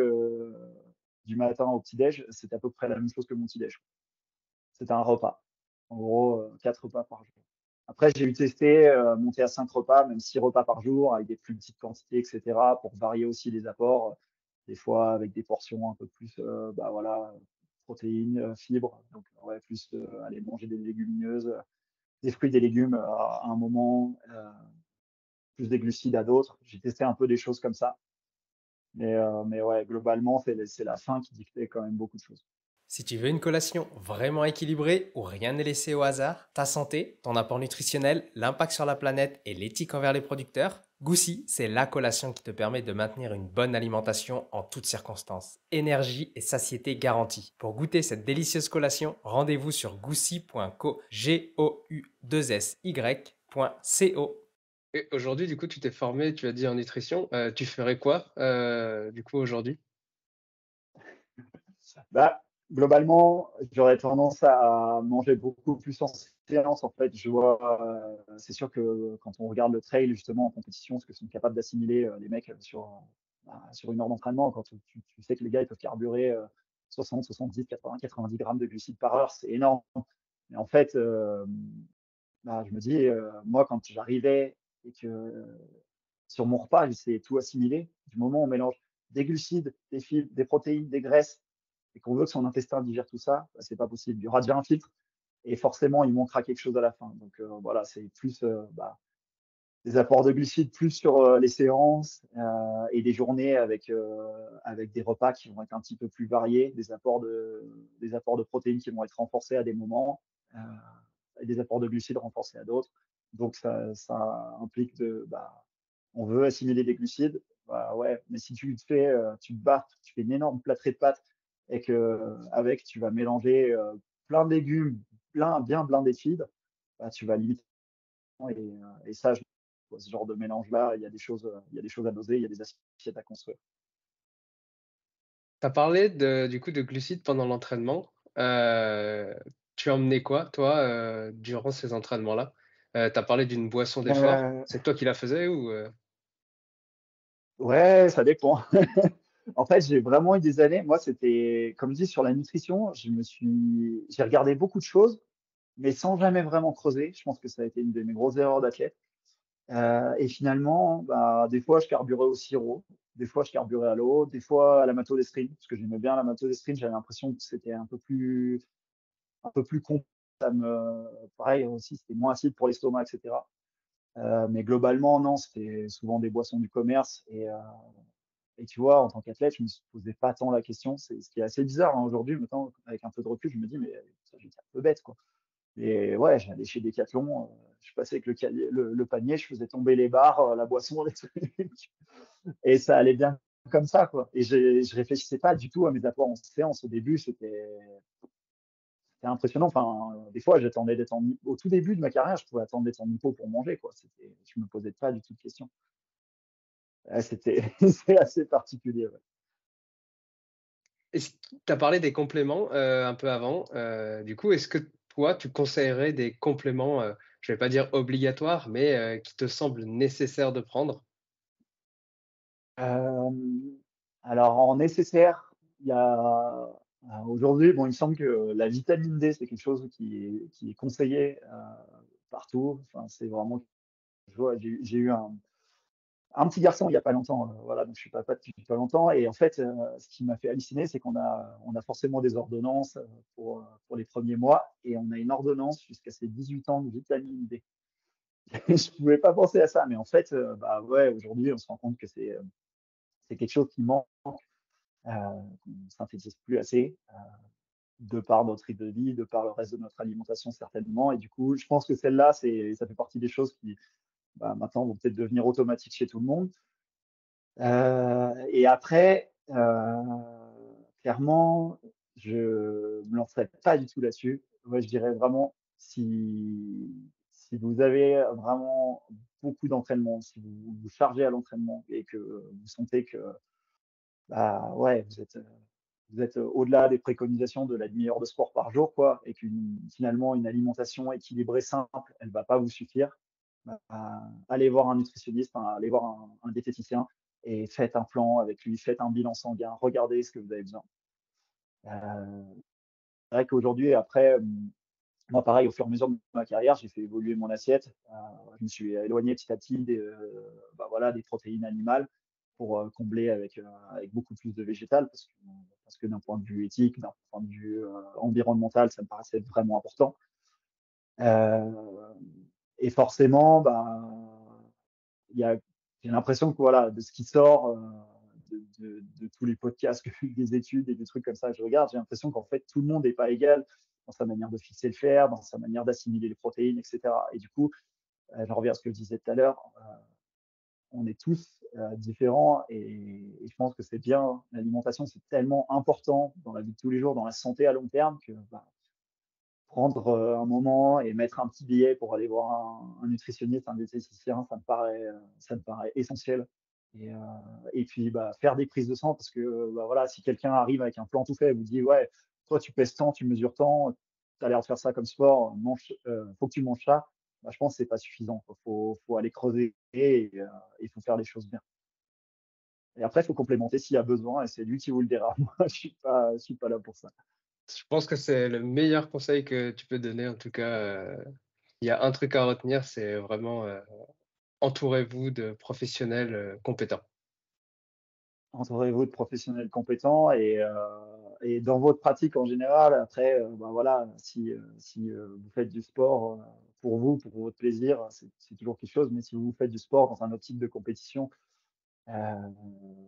du matin au petit-déj, c'était à peu près la même chose que mon petit-déj. C'était un repas. En gros, 4 repas par jour. Après, j'ai eu testé monter à 5 repas, même 6 repas par jour, avec des plus petites quantités, etc., pour varier aussi les apports. Des fois, avec des portions un peu plus, bah voilà, protéines, fibres. Donc, ouais, plus aller manger des légumineuses, des fruits, des légumes à un moment, plus des glucides à d'autres. J'ai testé un peu des choses comme ça. Mais ouais, globalement, c'est la faim qui dictait quand même beaucoup de choses. Si tu veux une collation vraiment équilibrée où rien n'est laissé au hasard, ta santé, ton apport nutritionnel, l'impact sur la planète et l'éthique envers les producteurs, Goosey, c'est la collation qui te permet de maintenir une bonne alimentation en toutes circonstances. Énergie et satiété garantie. Pour goûter cette délicieuse collation, rendez-vous sur goosey.co, G-O-U-2-S-Y.co. Et aujourd'hui, du coup, tu t'es formé, tu as dit en nutrition. Tu ferais quoi, du coup, aujourd'hui? Bah, globalement, j'aurais tendance à manger beaucoup plus en séance. En fait, je vois, c'est sûr que quand on regarde le trail justement en compétition, ce que sont capables d'assimiler les mecs sur une heure d'entraînement, quand tu sais que les gars ils peuvent carburer 60, 70, 80, 90 grammes de glucides par heure, c'est énorme. Mais en fait, bah, je me dis, moi, quand j'arrivais et que sur mon repas, j'essayais de tout assimiler, du moment où on mélange des glucides, des fibres, des protéines, des graisses, et qu'on veut que son intestin digère tout ça, bah, c'est pas possible. Il y aura déjà un filtre et forcément, il manquera quelque chose à la fin. Donc voilà, c'est plus bah, des apports de glucides plus sur les séances et des journées avec des repas qui vont être un petit peu plus variés, des apports de protéines qui vont être renforcés à des moments et des apports de glucides renforcés à d'autres. Donc ça implique bah, on veut assimiler des glucides, bah ouais, mais si tu te bats, tu fais une énorme plâtrée de pâtes et que avec tu vas mélanger plein de légumes, bien blindé de fibres, bah, tu vas limiter. Et ça, ce genre de mélange-là, il y a des choses à doser, il y a des assiettes à construire. Tu as parlé du coup de glucides pendant l'entraînement. Tu emmenais quoi, toi, durant ces entraînements-là? Tu as parlé d'une boisson d'effort. Euh, C'est toi qui la faisais ou? ouais, ça dépend. En fait, j'ai vraiment eu des années. Moi, c'était, comme dit, sur la nutrition, j'ai regardé beaucoup de choses, mais sans jamais vraiment creuser. Je pense que ça a été une de mes grosses erreurs d'athlète. Et finalement, bah, des fois, je carburais au sirop, des fois, je carburais à l'eau, des fois à la maltodextrine, parce que j'aimais bien la maltodextrine. J'avais l'impression que c'était un peu plus complet. Pareil aussi, c'était moins acide pour l'estomac, etc. Mais globalement, non, c'était souvent des boissons du commerce. Et tu vois, en tant qu'athlète, je me posais pas tant la question. C'est ce qui est assez bizarre hein, aujourd'hui. Maintenant, avec un peu de recul, je me dis, mais ça, j'étais un peu bête, quoi. Et ouais, j'allais chez Decathlon, je passais avec le panier, je faisais tomber les barres, la boisson, les trucs. Et ça allait bien comme ça, quoi. Et je réfléchissais pas du tout à mes apports en séance. Au début, c'était impressionnant. Enfin, des fois, j'attendais d'être au tout début de ma carrière, je pouvais attendre d'être en hypo pour manger, quoi. Je me posais pas du tout de questions. Ouais, c'est assez particulier, ouais. Tu as parlé des compléments, un peu avant. Du coup, est-ce que toi, tu conseillerais des compléments, je vais pas dire obligatoires, mais qui te semblent nécessaires de prendre? Euh, alors, en nécessaire, il y a aujourd'hui, bon, il me semble que la vitamine D, c'est quelque chose qui est conseillé partout. Enfin, c'est vraiment, je vois, j'ai eu un petit garçon il y a pas longtemps, voilà, donc je suis papa depuis pas longtemps. Et en fait, ce qui m'a fait halluciner, c'est on a forcément des ordonnances pour les premiers mois, et on a une ordonnance jusqu'à ses 18 ans de vitamine D. Je pouvais pas penser à ça, mais en fait, bah ouais, aujourd'hui, on se rend compte que c'est quelque chose qui manque, qu'on ne synthétise plus assez, de par notre rythme de vie, de par le reste de notre alimentation certainement. Et du coup, je pense que celle-là, ça fait partie des choses qui, bah, maintenant, vont peut-être devenir automatiques chez tout le monde. Et après, clairement, je me lancerai pas du tout là-dessus. Moi, je dirais vraiment, si vous avez vraiment beaucoup d'entraînement, si vous vous chargez à l'entraînement et que vous sentez que, bah ouais, vous êtes au-delà des préconisations de la demi-heure de sport par jour, quoi, et finalement une alimentation équilibrée, simple, elle va pas vous suffire, bah, allez voir un nutritionniste, allez voir un diététicien et faites un plan avec lui, faites un bilan sanguin, regardez ce que vous avez besoin. Euh, c'est vrai qu'aujourd'hui, après, moi, pareil, au fur et à mesure de ma carrière, j'ai fait évoluer mon assiette. Je me suis éloigné petit à petit voilà, des protéines animales pour combler avec beaucoup plus de végétal parce que d'un point de vue éthique, d'un point de vue environnemental, ça me paraissait vraiment important. Euh, et forcément, il y a, j'ai l'impression que voilà, de ce qui sort de tous les podcasts, des études et des trucs comme ça que je regarde, j'ai l'impression qu'en fait, tout le monde n'est pas égal dans sa manière de fixer le fer, dans sa manière d'assimiler les protéines, etc. Et du coup, je reviens à ce que je disais tout à l'heure, on est tous différents et je pense que c'est bien. L'alimentation, c'est tellement important dans la vie de tous les jours, dans la santé à long terme, que prendre un moment et mettre un petit billet pour aller voir un nutritionniste, un diététicien, ça me paraît essentiel. Et, euh, et puis faire des prises de sang parce que voilà, si quelqu'un arrive avec un plan tout fait et vous dit ouais, toi tu pèses tant, tu mesures tant, tu as l'air de faire ça comme sport, faut que tu manges ça. Je pense que c'est pas suffisant. Faut aller creuser et il faut faire les choses bien. Et après, il faut complémenter s'il y a besoin et c'est lui qui vous le dira. Moi, je suis pas là pour ça. Je pense que c'est le meilleur conseil que tu peux donner. En tout cas, il y a un truc à retenir, c'est vraiment entourez-vous de professionnels compétents. Entourez-vous de professionnels compétents et dans votre pratique en général, après, voilà, si vous faites du sport pour vous, pour votre plaisir, c'est toujours quelque chose, mais si vous faites du sport dans un optique de compétition, euh,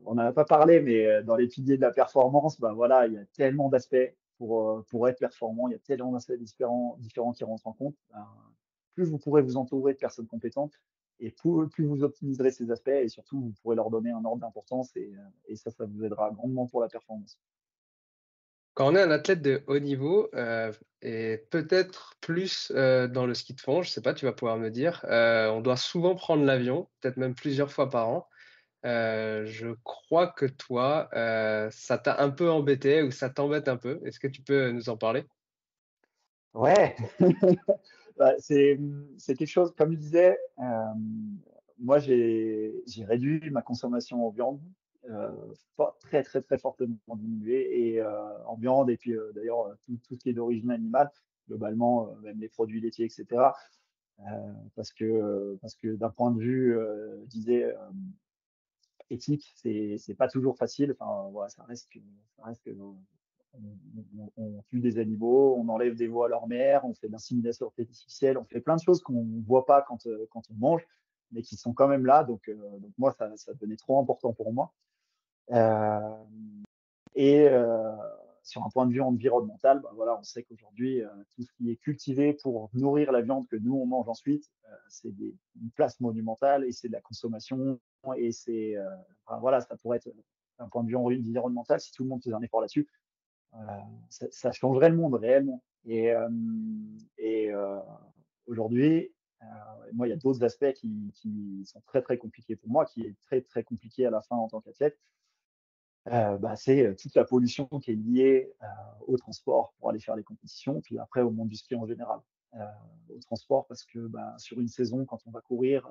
on n'en a pas parlé, mais dans les piliers de la performance, voilà, il y a tellement d'aspects pour être performant, il y a tellement d'aspects différents qui rentrent en compte. Plus vous pourrez vous entourer de personnes compétentes et plus vous optimiserez ces aspects et surtout vous pourrez leur donner un ordre d'importance et ça vous aidera grandement pour la performance. Quand on est un athlète de haut niveau, et peut-être plus, dans le ski de fond, je sais pas, tu vas pouvoir me dire, on doit souvent prendre l'avion, peut-être même plusieurs fois par an. Je crois que toi, ça t'a un peu embêté ou ça t'embête un peu. Est-ce que tu peux nous en parler? Ouais, c'est quelque chose, comme je disais, moi j'ai réduit ma consommation en viande, euh, très très très fortement diminué et en viande et puis d'ailleurs tout ce qui est d'origine animale, globalement, même les produits laitiers, etc. Parce que d'un point de vue, je disais, éthique, c'est pas toujours facile. Enfin, voilà, ça reste que on tue des animaux, on enlève des veaux à leur mère, on fait de l'insémination artificielle, on fait plein de choses qu'on ne voit pas quand on mange, mais qui sont quand même là. Donc moi, ça devenait trop important pour moi. Euh, et sur un point de vue environnemental, voilà, on sait qu'aujourd'hui, tout ce qui est cultivé pour nourrir la viande que nous, on mange ensuite, une place monumentale et c'est de la consommation. Et voilà, ça pourrait être, d'un point de vue environnemental, si tout le monde faisait un effort là-dessus, ça changerait le monde réellement. Et aujourd'hui, moi, il y a d'autres aspects qui sont très, très compliqués pour moi, qui est très, très compliqué à la fin en tant qu'athlète. C'est toute la pollution qui est liée au transport pour aller faire les compétitions, puis après au monde du ski en général. Au transport, parce que sur une saison, quand on va courir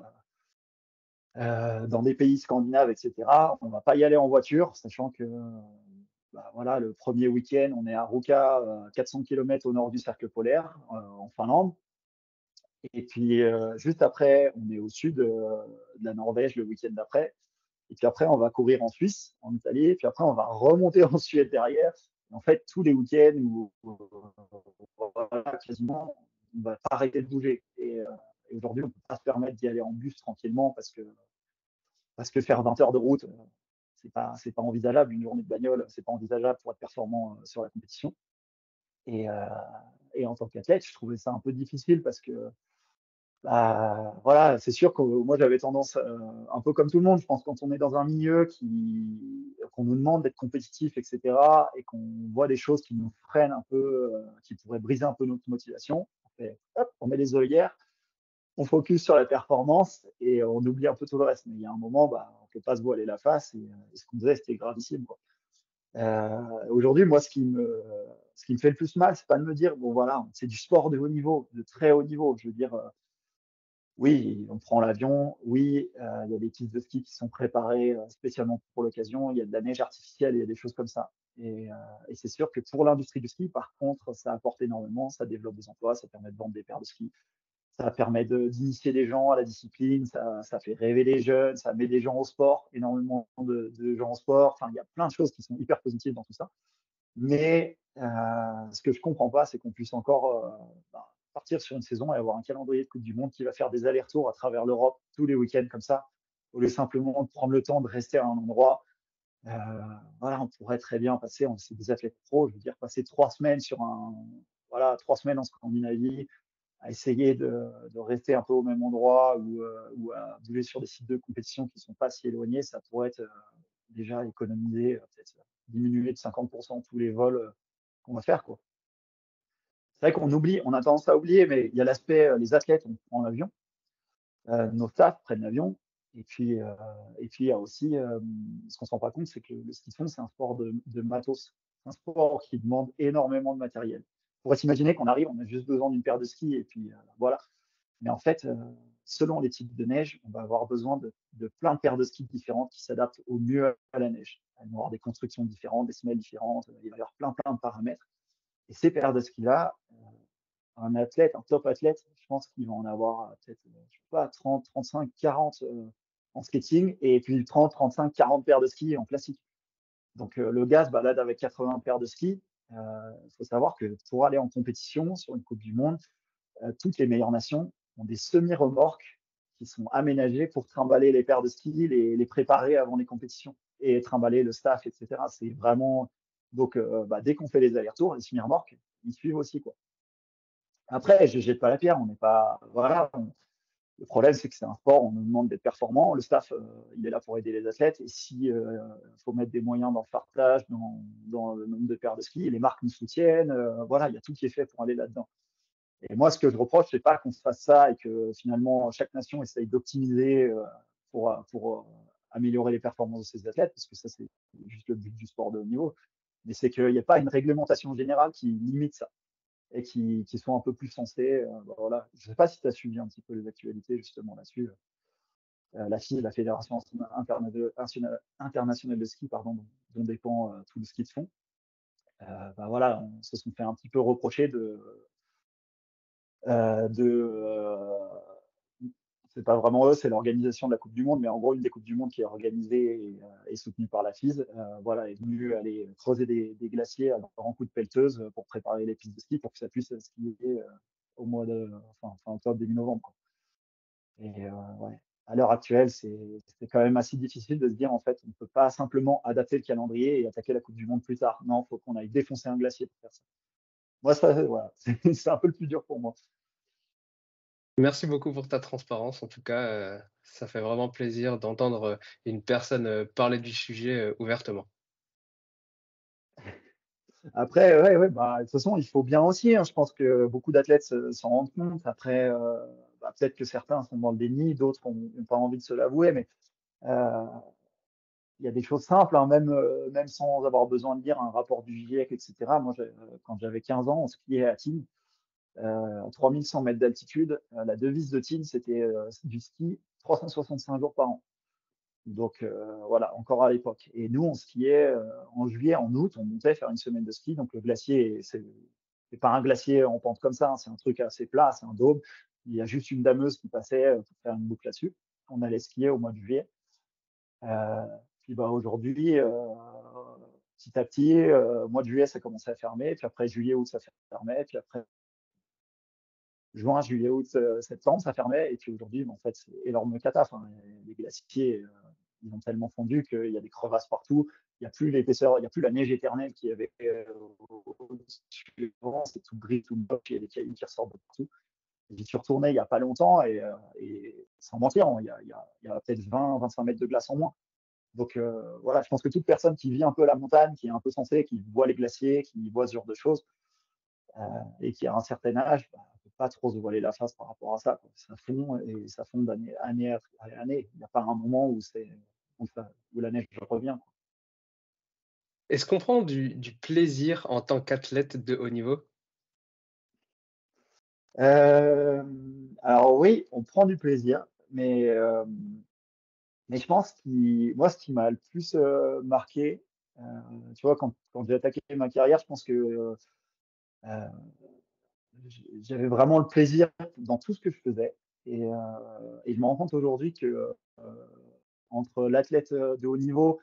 dans des pays scandinaves, etc., on ne va pas y aller en voiture, sachant que voilà, le premier week-end, on est à Ruka, 400 km au nord du cercle polaire, en Finlande. Et puis juste après, on est au sud de la Norvège le week-end d'après. Et puis après, on va courir en Suisse, en Italie. Et puis après, on va remonter en Suède derrière. Et en fait, tous les week-ends, voilà, quasiment, on va pas arrêter de bouger. Et aujourd'hui, on ne peut pas se permettre d'y aller en bus tranquillement parce que faire 20 heures de route, c'est pas envisageable. Une journée de bagnole, c'est pas envisageable pour être performant sur la compétition. Et, euh, et en tant qu'athlète, je trouvais ça un peu difficile parce que voilà, c'est sûr que moi j'avais tendance, un peu comme tout le monde, je pense, quand on est dans un milieu qu'on nous demande d'être compétitif, etc., et qu'on voit des choses qui nous freinent un peu, qui pourraient briser un peu notre motivation, on met les œillères, on focus sur la performance et on oublie un peu tout le reste. Mais il y a un moment, on ne peut pas se voiler la face et ce qu'on faisait, c'était gravissime, quoi. Aujourd'hui, moi, ce qui me fait le plus mal, c'est pas de me dire, bon voilà, c'est du sport de haut niveau, de très haut niveau. Je veux dire, oui, on prend l'avion, oui, il y a des pistes de ski qui sont préparées spécialement pour l'occasion, il y a de la neige artificielle, il y a des choses comme ça. Et c'est sûr que pour l'industrie du ski, par contre, ça apporte énormément, ça développe des emplois, ça permet de vendre des paires de ski, ça permet d'initier des gens à la discipline, ça fait rêver les jeunes, ça met des gens au sport, énormément de gens au sport. Enfin, il y a plein de choses qui sont hyper positives dans tout ça. Mais ce que je comprends pas, c'est qu'on puisse encore partir sur une saison et avoir un calendrier de Coupe du Monde qui va faire des allers-retours à travers l'Europe tous les week-ends comme ça, au lieu simplement de prendre le temps de rester à un endroit. Euh, voilà, on pourrait très bien passer, c'est des athlètes pros, je veux dire, passer 3 semaines voilà, 3 semaines en Scandinavie, à essayer de rester un peu au même endroit ou à bouger sur des sites de compétition qui ne sont pas si éloignés, ça pourrait être déjà économiser, peut-être diminuer de 50% tous les vols qu'on va faire, quoi. C'est vrai qu'on oublie, on a tendance à oublier, mais il y a l'aspect, les athlètes, on prend l'avion, nos staffs prennent l'avion, et puis il y a aussi, ce qu'on ne se rend pas compte, c'est que le ski de fond, c'est un sport de matos. C'est un sport qui demande énormément de matériel. On pourrait s'imaginer qu'on arrive, on a juste besoin d'une paire de skis, et puis voilà. Mais en fait, selon les types de neige, on va avoir besoin de plein de paires de skis différentes qui s'adaptent au mieux à la neige. Elles vont avoir des constructions différentes, des semelles différentes, il va y avoir plein de paramètres. Et ces paires de skis-là, un athlète, un top athlète, je pense qu'il va en avoir peut-être, je sais pas, 30, 35, 40 en skating, et puis 30, 35, 40 paires de skis en classique. Donc le gars se balade avec 80 paires de skis. Il faut savoir que pour aller en compétition sur une Coupe du Monde, toutes les meilleures nations ont des semi-remorques qui sont aménagées pour trimballer les paires de skis, les préparer avant les compétitions et trimballer le staff, etc. C'est vraiment. Donc, dès qu'on fait les allers-retours, les semi-remorques, ils suivent aussi, quoi. Après, je jette pas la pierre, on n'est pas. Voilà. Le problème, c'est que c'est un sport, on nous demande d'être performant. Le staff, il est là pour aider les athlètes. Et si faut mettre des moyens dans le fartage, dans le nombre de paires de skis, les marques nous soutiennent. Voilà, il y a tout qui est fait pour aller là-dedans. Et moi, ce que je reproche, c'est pas qu'on se fasse ça et que finalement chaque nation essaye d'optimiser pour améliorer les performances de ses athlètes, parce que ça, c'est juste le but du sport de haut niveau. Mais c'est qu'il n'y a pas une réglementation générale qui limite ça et qui soit un peu plus sensée. Voilà. Je ne sais pas si tu as suivi un petit peu les actualités justement là-dessus. La FIS, la Fédération internationale de ski, pardon, dont dépend tout le ski de fond. Voilà, on se sont fait un petit peu reprocher c'est pas vraiment eux, c'est l'organisation de la Coupe du Monde, mais en gros, une des Coupes du Monde qui est organisée et soutenue par la FIS, voilà, est venue aller creuser des glaciers à grands coups de pelleteuse pour préparer les pistes de ski pour que ça puisse skier au mois de fin octobre, début novembre, quoi. Et ouais, à l'heure actuelle, c'est quand même assez difficile de se dire, en fait, on ne peut pas simplement adapter le calendrier et attaquer la Coupe du Monde plus tard. Non, il faut qu'on aille défoncer un glacier pour faire ça. Moi, ça, voilà, c'est un peu le plus dur pour moi. Merci beaucoup pour ta transparence. En tout cas, ça fait vraiment plaisir d'entendre une personne parler du sujet ouvertement. Après, ouais, de toute façon, il faut bien aussi, hein. Je pense que beaucoup d'athlètes s'en rendent compte. Après, peut-être que certains sont dans le déni, d'autres n'ont pas envie de se l'avouer, mais euh, il y a des choses simples, hein, même sans avoir besoin de lire un rapport du GIEC, etc. Moi, quand j'avais 15 ans, on skiait à Tignes, à 3100 mètres d'altitude. La devise de Tignes, c'était du ski 365 jours par an. Donc voilà, encore à l'époque. Et nous, on skiait en juillet, en août, on montait faire une semaine de ski. Donc le glacier, c'est pas un glacier en pente comme ça, hein, c'est un truc assez plat, c'est un dôme. Il y a juste une dameuse qui passait pour faire une boucle là-dessus. On allait skier au mois de juillet. Euh, Puis aujourd'hui, petit à petit, mois de juillet, ça commençait à fermer. Puis après juillet, août, ça fermait. Puis après juin, juillet, août, septembre, ça fermait. Et puis aujourd'hui, en fait, c'est énorme cata. Enfin, les glaciers, ils ont tellement fondu qu'il y a des crevasses partout. Il n'y a plus l'épaisseur, il n'y a plus la neige éternelle qui avait c'est tout gris, tout moche, il y a des cailloux qui ressortent de partout. J'y suis retourné il n'y a pas longtemps et sans mentir, il y a peut-être 20, 25 mètres de glace en moins. Donc voilà, je pense que toute personne qui vit un peu à la montagne, qui est un peu sensée, qui voit les glaciers, qui voit ce genre de choses, et qui a un certain âge, ne peut pas trop se voiler la face par rapport à ça, quoi. Ça fond et ça fond d'année après année. Il n'y a pas un moment où la neige revient, quoi. Est-ce qu'on prend du plaisir en tant qu'athlète de haut niveau? Alors oui, on prend du plaisir, mais je pense moi, ce qui m'a le plus marqué, tu vois, quand j'ai attaqué ma carrière, je pense que j'avais vraiment le plaisir dans tout ce que je faisais. Et je me rends compte aujourd'hui que entre l'athlète de haut niveau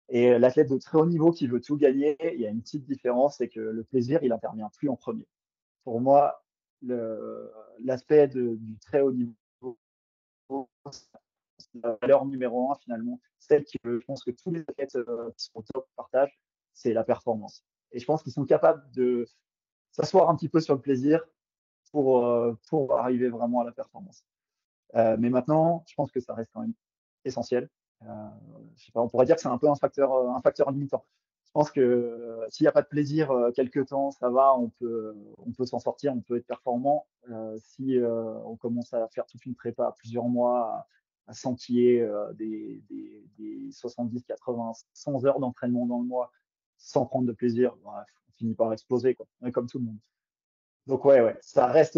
et l'athlète de très haut niveau qui veut tout gagner, il y a une petite différence, c'est que le plaisir, il intervient plus en premier. Pour moi, l'aspect du très haut niveau, c'est la valeur numéro un finalement, celle je pense que tous les athlètes qui sont au top partagent, c'est la performance. Et je pense qu'ils sont capables de s'asseoir un petit peu sur le plaisir pour arriver vraiment à la performance. Mais maintenant, je pense que ça reste quand même essentiel. Euh, je sais pas, on pourrait dire que c'est un peu un facteur limitant. Je pense que s'il n'y a pas de plaisir quelque temps, ça va, on peut s'en sortir, on peut être performant. Si on commence à faire toute une prépa, plusieurs mois, à s'enquiller des 70, 80, 100 heures d'entraînement dans le mois sans prendre de plaisir, bref, on finit par exploser, quoi. On est comme tout le monde. Donc ouais, ça reste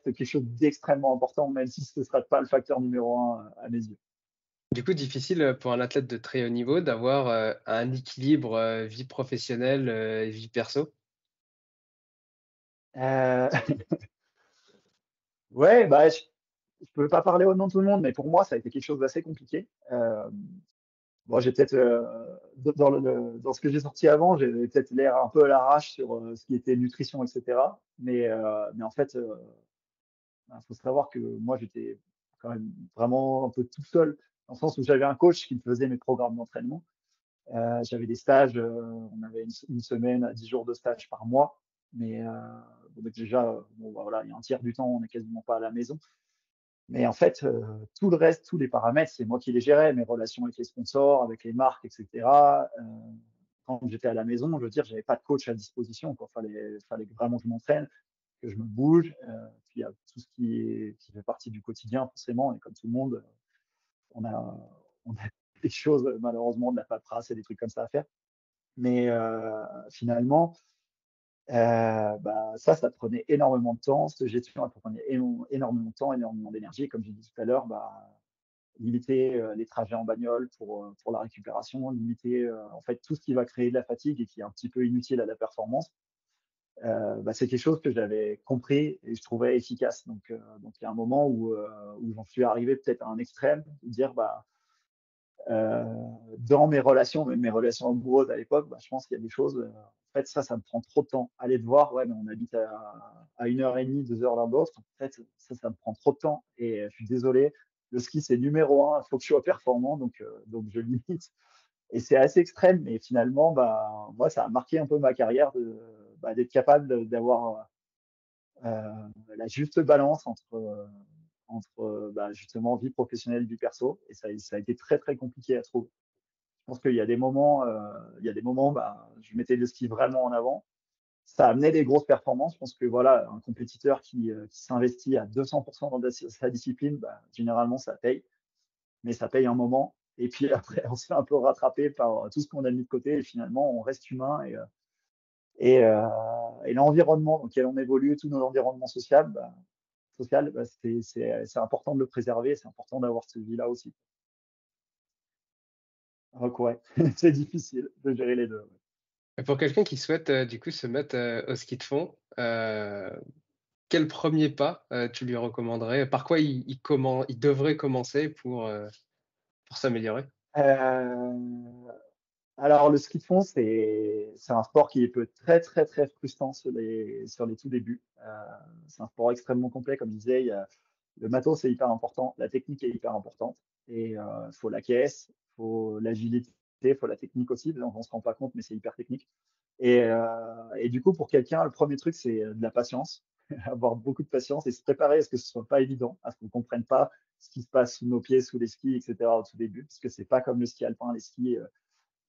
quelque chose d'extrêmement important, même si ce ne sera pas le facteur numéro un à mes yeux. Du coup, difficile, pour un athlète de très haut niveau d'avoir, un équilibre, vie professionnelle, et vie perso? Euh, ouais, bah, je peux pas parler au nom de tout le monde, mais pour moi, ça a été quelque chose d'assez compliqué. Bon, j'ai peut-être, dans ce que j'ai sorti avant, j'ai peut-être l'air un peu à l'arrache sur ce qui était nutrition, etc. Mais en fait, il faut savoir que moi, j'étais quand même vraiment un peu tout seul, dans le sens où j'avais un coach qui me faisait mes programmes d'entraînement. J'avais des stages, on avait une semaine à 10 jours de stage par mois. Mais bon, donc déjà, bon, bah, voilà, il y a un tiers du temps, on n'est quasiment pas à la maison. Mais en fait, tout le reste, tous les paramètres, c'est moi qui les gérais, mes relations avec les sponsors, avec les marques, etc. Quand j'étais à la maison, je veux dire, j'avais pas de coach à disposition. Quoi. Fallait vraiment que je m'entraîne, que je me bouge. Puis il y a tout ce qui fait partie du quotidien, forcément. Et comme tout le monde, on a, on a des choses, malheureusement, de la paperasse et des trucs comme ça à faire. Mais finalement, bah, ça prenait énormément de temps. Cette gestion, elle prenait énormément de temps, énormément d'énergie. Comme j'ai dit tout à l'heure, bah, limiter les trajets en bagnole pour la récupération, limiter en fait tout ce qui va créer de la fatigue et qui est un petit peu inutile à la performance. Bah, c'est quelque chose que j'avais compris et je trouvais efficace. Donc il y a un moment où j'en suis arrivé peut-être à un extrême, de dire bah, euh, dans mes relations, même mes relations amoureuses à l'époque, bah, je pense qu'il y a des choses, en fait, ça me prend trop de temps. Aller te voir, ouais, mais on habite à 1 heure et demie, 2 heures l'un de l'autre. En fait, ça me prend trop de temps. Et je suis désolé, le ski, c'est numéro un, il faut que je sois performant, donc je limite. Et c'est assez extrême, mais finalement, bah, moi, ça a marqué un peu ma carrière d'être capable d'avoir la juste balance entre bah, justement vie professionnelle, vie perso. Et ça a été très, très compliqué à trouver. Je pense qu'il y a des moments, bah, je mettais le ski vraiment en avant. Ça amenait des grosses performances. Je pense que voilà, un compétiteur qui s'investit à 200% dans sa discipline, bah, généralement, ça paye. Mais ça paye un moment. Et puis après, on se fait un peu rattraper par tout ce qu'on a mis de côté. Et finalement, on reste humain. Et, euh, et l'environnement dans lequel on évolue, tout notre environnement social, bah, c'est important de le préserver. C'est important d'avoir cette vie-là aussi. Donc ouais, c'est difficile de gérer les deux. Et pour quelqu'un qui souhaite, du coup, se mettre, au ski de fond, quel premier pas, tu lui recommanderais? Par quoi il devrait commencer pour s'améliorer? Euh, alors, le ski de fond, c'est un sport qui peut être très, très, très frustrant sur les tout débuts. C'est un sport extrêmement complet, comme je disais. Le matos, c'est hyper important. La technique est hyper importante. Et il faut la caisse, il faut l'agilité, il faut la technique aussi. On ne se rend pas compte, mais c'est hyper technique. Et du coup, pour quelqu'un, le premier truc, c'est de la patience. Avoir beaucoup de patience et se préparer à ce que ce soit pas évident, à ce qu'on ne comprenne pas ce qui se passe sous nos pieds, sous les skis, etc. au tout début, parce que c'est pas comme le ski alpin, les skis,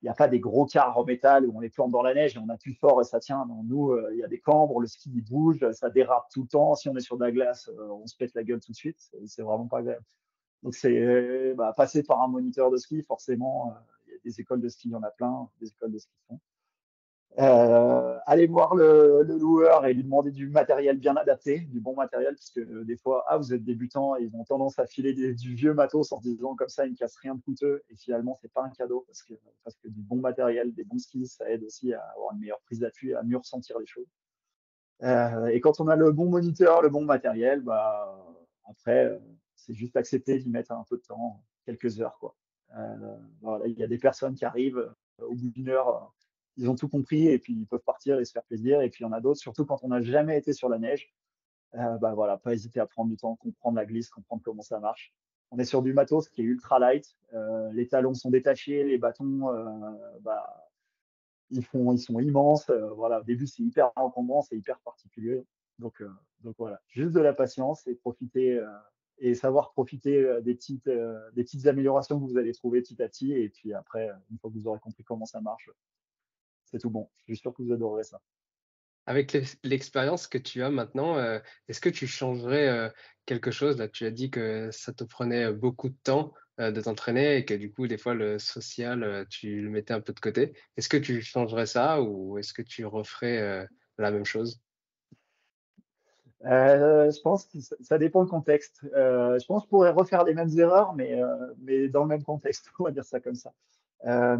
il n'y a pas des gros cars en métal où on les plante dans la neige et on appuie fort et ça tient. Non, nous, il y a des cambres, le ski il bouge, ça dérape tout le temps. Si on est sur de la glace, on se pète la gueule tout de suite. C'est vraiment pas agréable. Donc c'est bah, passer par un moniteur de ski, forcément. Il y a des écoles de ski, il y en a plein, des écoles de ski de fond. Aller voir le loueur et lui demander du matériel bien adapté, du bon matériel, parce que des fois, vous êtes débutant, et ils ont tendance à filer du vieux matos en se disant comme ça, il ne casse rien de coûteux, et finalement, c'est pas un cadeau, parce que du bon matériel, des bons skis, ça aide aussi à avoir une meilleure prise d'appui, à mieux ressentir les choses. Et quand on a le bon moniteur, le bon matériel, après, c'est juste accepter d'y mettre un peu de temps, quelques heures, quoi. Voilà, il y a des personnes qui arrivent au bout d'une heure, ils ont tout compris et puis ils peuvent partir et se faire plaisir. Et puis il y en a d'autres, surtout quand on n'a jamais été sur la neige, voilà, pas hésiter à prendre du temps, comprendre la glisse, comprendre comment ça marche. On est sur du matos qui est ultra light. Les talons sont détachés, les bâtons, bah, ils sont immenses. Voilà, au début, c'est hyper encombrant, c'est hyper particulier. Donc voilà, juste de la patience et profiter et savoir profiter des petites améliorations que vous allez trouver petit à petit. Et puis après, une fois que vous aurez compris comment ça marche, c'est tout bon. Je suis sûr que vous adorerez ça. Avec l'expérience que tu as maintenant, est-ce que tu changerais, quelque chose? Là, tu as dit que ça te prenait, beaucoup de temps, de t'entraîner et que du coup, des fois, le social, tu le mettais un peu de côté. Est-ce que tu changerais ça ou est-ce que tu referais, la même chose? Je pense que ça dépend le contexte. Je pense que je pourrais refaire les mêmes erreurs, mais dans le même contexte, on va dire ça comme ça. Euh,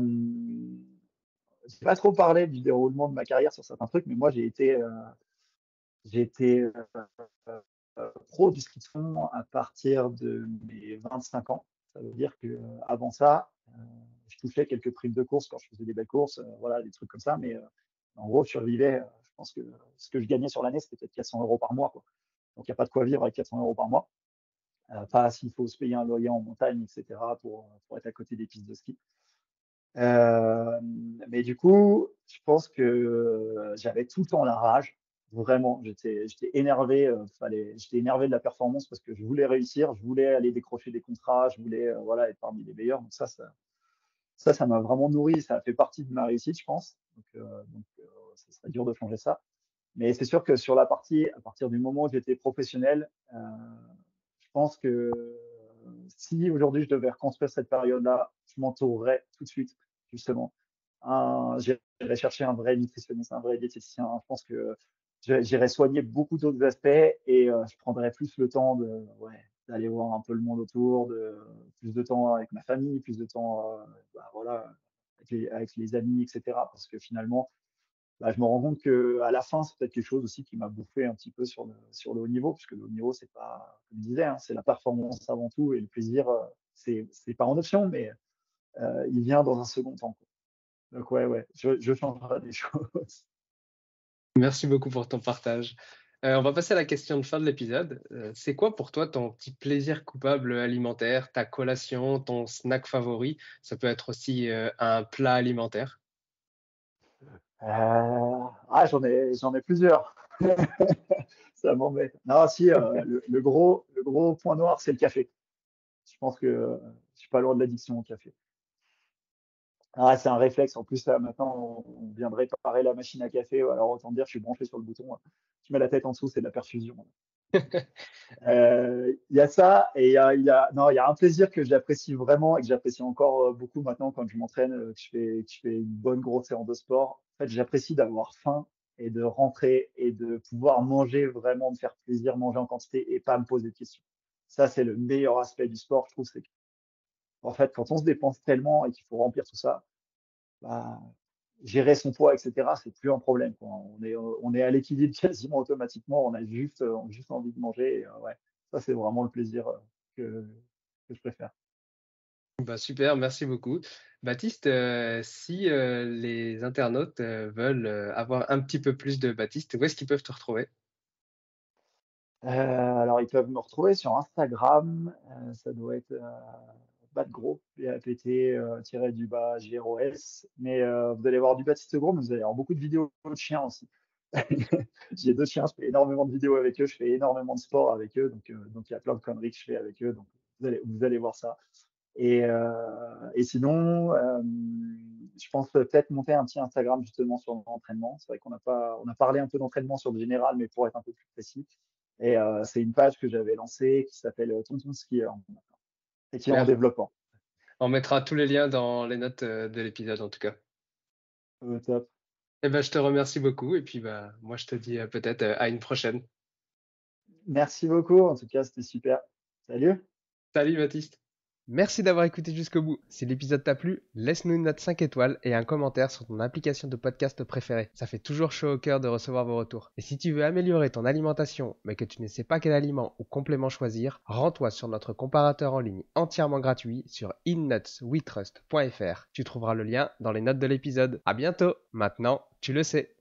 j'ai pas trop parlé du déroulement de ma carrière sur certains trucs, mais moi j'ai été pro du ski de fond à partir de mes 25 ans. Ça veut dire que avant ça, je touchais quelques primes de course quand je faisais des belles courses, voilà, des trucs comme ça, mais en gros, je survivais. Je pense que ce que je gagnais sur l'année, c'était peut-être 400 euros par mois, quoi. Donc, il n'y a pas de quoi vivre avec 400 euros par mois. Pas s'il faut se payer un loyer en montagne, etc., pour être à côté des pistes de ski. Mais du coup, je pense que j'avais tout le temps la rage. Vraiment, j'étais énervé. J'étais énervé de la performance parce que je voulais réussir, je voulais aller décrocher des contrats, je voulais voilà, être parmi les meilleurs. Donc ça m'a vraiment nourri. Ça a fait partie de ma réussite, je pense. Donc, ça serait dur de changer ça. Mais c'est sûr que sur la partie, à partir du moment où j'étais professionnel, je pense que si aujourd'hui je devais reconstruire cette période-là, je m'entourerais tout de suite, justement. J'irais chercher un vrai nutritionniste, un vrai diététicien. Je pense que j'irais soigner beaucoup d'autres aspects et je prendrais plus le temps d'aller voir un peu le monde autour, plus de temps avec ma famille, plus de temps voilà, avec les amis, etc. Parce que finalement, je me rends compte que à la fin, c'est peut-être quelque chose aussi qui m'a bouffé un petit peu sur le haut niveau, puisque le haut niveau, c'est pas, comme je disais, hein, c'est la performance avant tout et le plaisir, c'est pas en option, mais il vient dans un second temps, quoi. Donc ouais, je changerai des choses. Merci beaucoup pour ton partage. On va passer à la question de fin de l'épisode. C'est quoi pour toi ton petit plaisir coupable alimentaire, ta collation, ton snack favori? Ça peut être aussi, un plat alimentaire. J'en ai plusieurs. Ça m'embête. Non, si, le gros point noir, c'est le café. Je pense que je suis pas loin de l'addiction au café. C'est un réflexe. En plus, là, maintenant, on vient de réparer la machine à café. Alors, autant dire, je suis branché sur le bouton. Tu mets la tête en dessous, c'est de la perfusion. Il y a ça, et non, il y a un plaisir que j'apprécie vraiment et que j'apprécie encore beaucoup maintenant quand je m'entraîne, que je fais une bonne grosse séance de sport. En fait, j'apprécie d'avoir faim et de rentrer et de pouvoir manger vraiment, me faire plaisir, manger en quantité et pas me poser de questions. Ça, c'est le meilleur aspect du sport, je trouve. C'est qu'en fait, quand on se dépense tellement et qu'il faut remplir tout ça, bah, gérer son poids, etc., c'est plus un problème, quoi. On est à l'équilibre quasiment automatiquement. On a juste envie de manger. Et, ouais, ça, c'est vraiment le plaisir que je préfère. Bah, super, merci beaucoup. Baptiste, si, les internautes, veulent, avoir un petit peu plus de Baptiste, où est-ce qu'ils peuvent te retrouver? Alors, ils peuvent me retrouver sur Instagram. Ça doit être Batgros, BAPT, tiré du bas GROS. Mais vous allez voir du Baptiste Gros, mais vous allez avoir beaucoup de vidéos de chiens aussi. J'ai 2 chiens, je fais énormément de vidéos avec eux, je fais énormément de sport avec eux, donc il y a plein de conneries que je fais avec eux, donc vous allez voir ça. Et sinon, je pense peut-être monter un petit Instagram justement sur l'entraînement. C'est vrai on a parlé un peu d'entraînement sur le général, mais pour être un peu plus précis. Et c'est une page que j'avais lancée qui s'appelle Tonton Skieur et qui est en Super. développement. On mettra tous les liens dans les notes, de l'épisode en tout cas. Top. Eh ben, je te remercie beaucoup et puis moi je te dis peut-être à une prochaine. Merci beaucoup. En tout cas, c'était super. Salut. Salut Baptiste. Merci d'avoir écouté jusqu'au bout. Si l'épisode t'a plu, laisse-nous une note 5 étoiles et un commentaire sur ton application de podcast préférée. Ça fait toujours chaud au cœur de recevoir vos retours. Et si tu veux améliorer ton alimentation, mais que tu ne sais pas quel aliment ou complément choisir, rends-toi sur notre comparateur en ligne entièrement gratuit sur innutswetrust.fr. Tu trouveras le lien dans les notes de l'épisode. À bientôt. Maintenant, tu le sais.